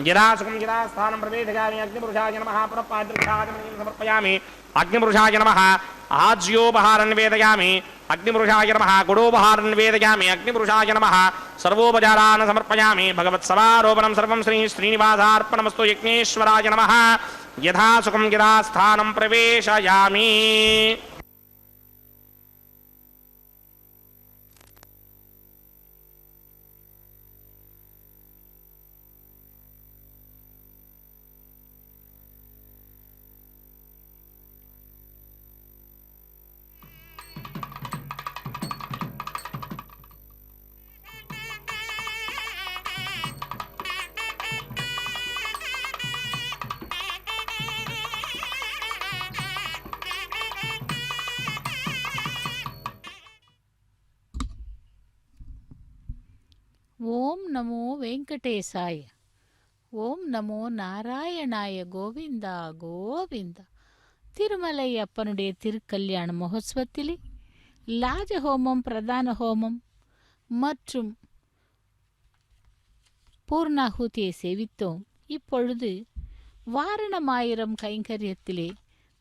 यदा सुखं यदा स्थानं प्रवेशयामि। अग्निपुरुषाय नमः पुनःपातिर्घ्याचमनीयं समर्पयामि। अग्निपुरुषाय नमः आज्योपहारं निवेदयामि। अग्निपुरुषाय नमः गुडोपहारं निवेदयामि। अग्निपुरुषाय नमः सर्वोपचारान् समर्पयामि। भगवत्सवारोपणं सर्वं श्री श्रीनिवासार्पणमस्तु। यज्ञेश्वराय नमः यथा सुखं यदा स्थानं प्रवेशयामि। ஓம் நமோ வெங்கடேசாய. ஓம் நமோ நாராயணாய. கோவிந்தா கோவிந்தா. திருமலை அப்பனுடைய திருக்கல்யாண மகோத்சவத்திலே லாஜஹோமம், பிரதான ஹோமம் மற்றும் பூர்ணாகுதியை சேவித்தோம். இப்பொழுது வாரணமாயிரம் கைங்கரியத்திலே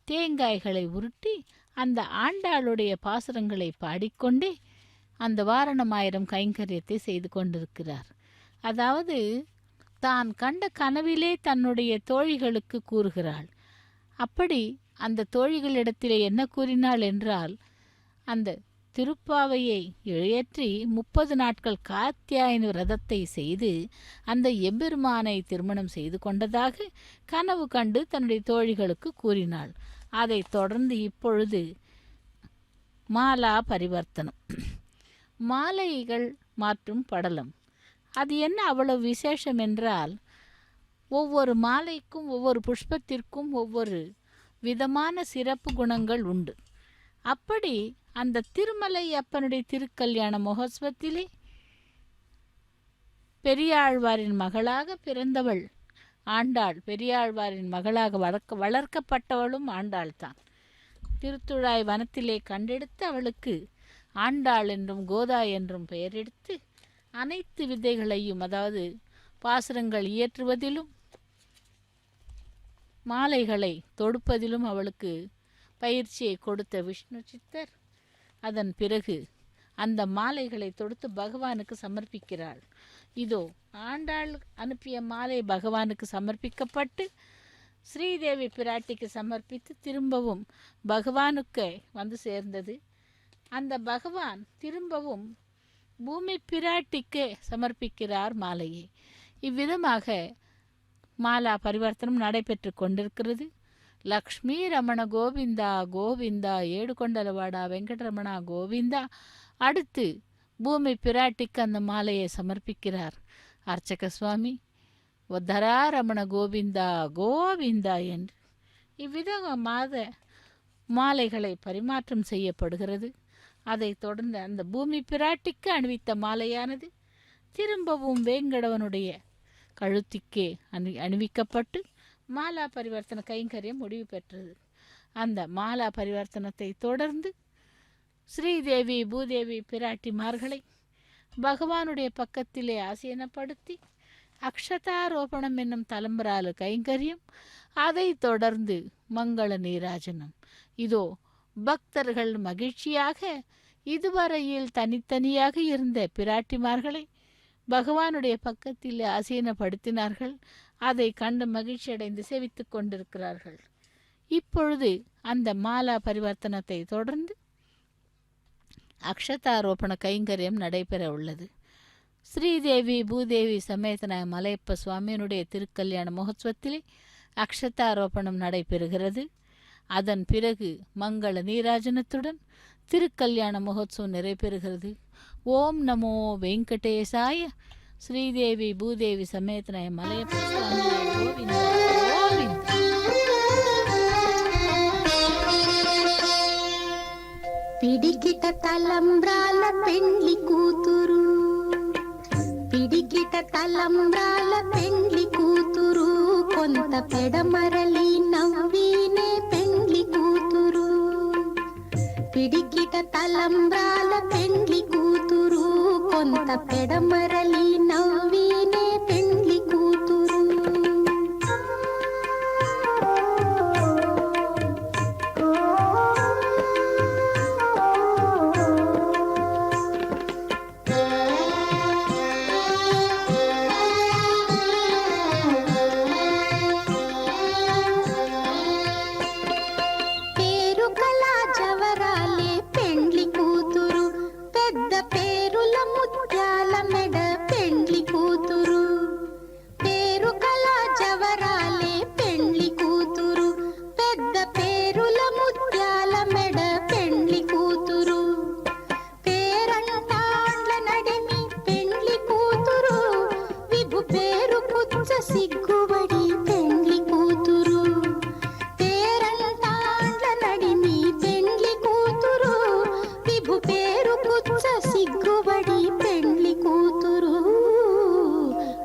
தேங்காய்களை உருட்டி அந்த ஆண்டாளுடைய பாசுரங்களை பாடிக்கொண்டே அந்த வாரணமாயிரம் கைங்கரியத்தை செய்து கொண்டிருக்கிறார். அதாவது தான் கண்ட கனவிலே தன்னுடைய தோழிகளுக்கு கூறுகிறாள். அப்படி அந்த தோழிகளிடத்திலே என்ன கூறினாள் என்றால், அந்த திருப்பாவையை இழையற்றி 30 நாட்கள் காத்தியாயன விரதத்தை செய்து அந்த எம்பெருமானை திருமணம் செய்து கொண்டதாக கனவு கண்டு தன்னுடைய தோழிகளுக்கு கூறினாள். அதைத் தொடர்ந்து இப்பொழுது மாலா பரிவர்த்தனம், மாலைகள் மாற்றும் படலம். அது என்ன அவ்வளவு விசேஷம் என்றால், ஒவ்வொரு மாலைக்கும் ஒவ்வொரு புஷ்பத்திற்கும் ஒவ்வொரு விதமான சிறப்பு குணங்கள் உண்டு. அப்படி அந்த திருமலை அப்பனுடைய திருக்கல்யாண மகோத்சவத்திலே பெரியாழ்வாரின் மகளாக பிறந்தவள் ஆண்டாள். பெரியாழ்வாரின் மகளாக வளர்க்கப்பட்டவளும் ஆண்டாள் தான். திருத்துழாய் வனத்திலே கண்டெடுத்து அவளுக்கு ஆண்டாள் என்றும் கோதா என்றும் பெயரெடுத்து அனைத்து வித்தைகளையும், அதாவது பாசுரங்கள் இயற்றுவதிலும் மாலைகளை தொடுப்பதிலும் அவளுக்கு பயிற்சியை கொடுத்த விஷ்ணு சித்தர் அதன் பிறகு அந்த மாலைகளை தொடுத்து பகவானுக்கு சமர்ப்பிக்கிறாள். இதோ ஆண்டாள் அனுப்பிய மாலை பகவானுக்கு சமர்ப்பிக்கப்பட்டு ஸ்ரீதேவி பிராட்டிக்கு சமர்ப்பித்து திரும்பவும் பகவானுக்கு வந்து சேர்ந்தது. அந்த பகவான் திரும்பவும் பூமி பிராட்டிக்கு சமர்ப்பிக்கிறார் மாலையை. இவ்விதமாக மாலா பரிவர்த்தனம் நடைபெற்று கொண்டிருக்கிறது. லக்ஷ்மி ரமண கோவிந்தா கோவிந்தா, ஏடுகொண்டலவாடா வெங்கடரமணா கோவிந்தா. அடுத்து பூமி பிராட்டிக்கு அந்த மாலையை சமர்ப்பிக்கிறார் அர்ச்சக சுவாமி. உத்தரா ரமண கோவிந்தா கோவிந்தா என்று இவ்விதமாக மாலைகளை பரிமாற்றம் செய்யப்படுகிறது. அதைத் தொடர்ந்து அந்த பூமி பிராட்டிக்கு அணிவித்த மாலையானது திரும்பவும் வேங்கடவனுடைய கழுத்திக்கே அணிவிக்கப்பட்டு மாலா பரிவர்த்தன கைங்கரியம் முடிவு பெற்றது. அந்த மாலா பரிவர்த்தனத்தை தொடர்ந்து ஸ்ரீதேவி பூதேவி பிராட்டிமார்களை பகவானுடைய பக்கத்திலே ஆசீனப்படுத்தி அக்ஷதாரோபணம் என்னும் தலம்பராலு கைங்கரியம், அதை தொடர்ந்து மங்கள நீராஜனம். இதோ பக்தர்கள் மகிழ்ச்சியாக இதுவரையில் தனித்தனியாக இருந்த பிராட்டிமார்களை பகவானுடைய பக்கத்தில் ஆசீனப்படுத்தினார்கள். அதை கண்டு மகிழ்ச்சி அடைந்து சேவித்து கொண்டிருக்கிறார்கள். இப்பொழுது அந்த மாலா பரிவர்த்தனத்தை தொடர்ந்து அக்ஷதாரோபண கைங்கரியம் நடைபெற உள்ளது. ஸ்ரீதேவி பூதேவி சமேதனாய மலையப்ப சுவாமியினுடைய திருக்கல்யாண மகோத்சவத்திலே அக்ஷதாரோபணம் நடைபெறுகிறது. அதன் பிறகு மங்கள நீராஜனத்துடன் திருக்கல்யாண மகோத்சவம் நிறைவேறுகிறது. ஓம் நமோ வெங்கடேசாய. శ్రీదేవి భూదేవి సమేతనయ మలయప్ప స్వామి గోవింద గోవింద. పిడికిట తలంబ్రాల పెండ్లి కూతురు, పిడికిట తలంబ్రాల పెండ్లి కూతురు, కొంత పెడమరలి నవ్వినే పెండ్లి కూతురు. పిడికిట తలంబ్రాల పెండ్లి కూతురు, కొంత పెడమరలి నవ్వినే పెండ్లి కూతురు.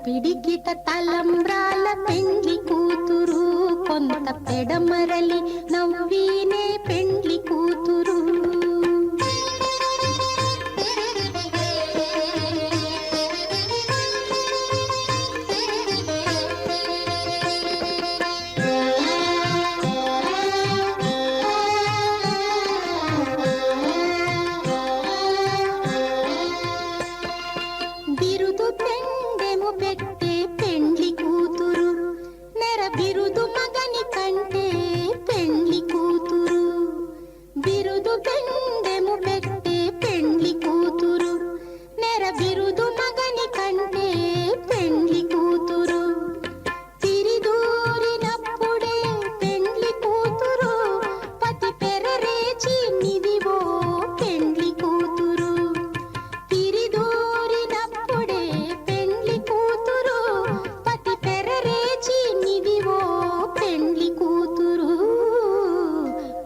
పిడికిట తలంబ్రాల పెండ్లి కూతురు, కొంత పెడమరలి నవ్వినే పెండ్లి కూతురు. బిరుదు పెండెము పెట్టే పెండ్లి కూతురు, నెర బిరుదు మగని కంటే పెండ్లి కూతురు. బిరుదు పెండెము పెట్టే పెండ్లి కూతురు, నెర బిరుదు మగని కంటే పెండ్లి కూతురు. తిరిదూరినప్పుడే పెండ్లి కూతురు, పతి పెరరేచి నిదివో పెండ్లి కూతురు. తిరిదూరినప్పుడే పెండ్లి కూతురు, పతి పెరరేచి నిదివో పెండ్లి కూతురు.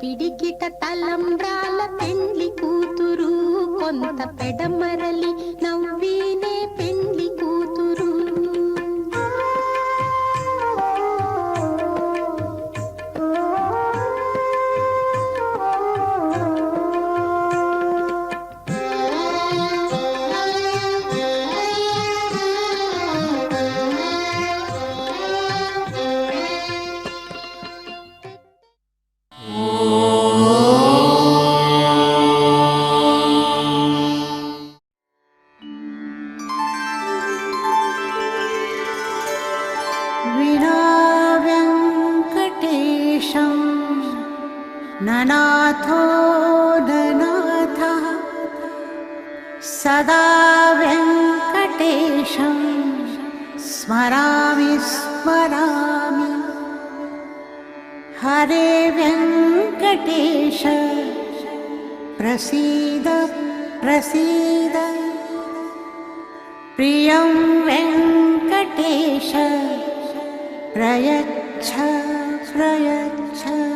పిడికిట తలంబ్రాల పెండ్లి కూతురు, కొంత పెడమరలి నవ్వినే పెండ్లి కూతురు. विना वेङ्कटेशं ननाथो ननाथः, सदा वेङ्कटेशं स्मरामि स्मरामि. हरे वेङ्कटेश प्रसीद प्रसीद, प्रियं वेङ्कटेश प्रयच्छ प्रयच्छ.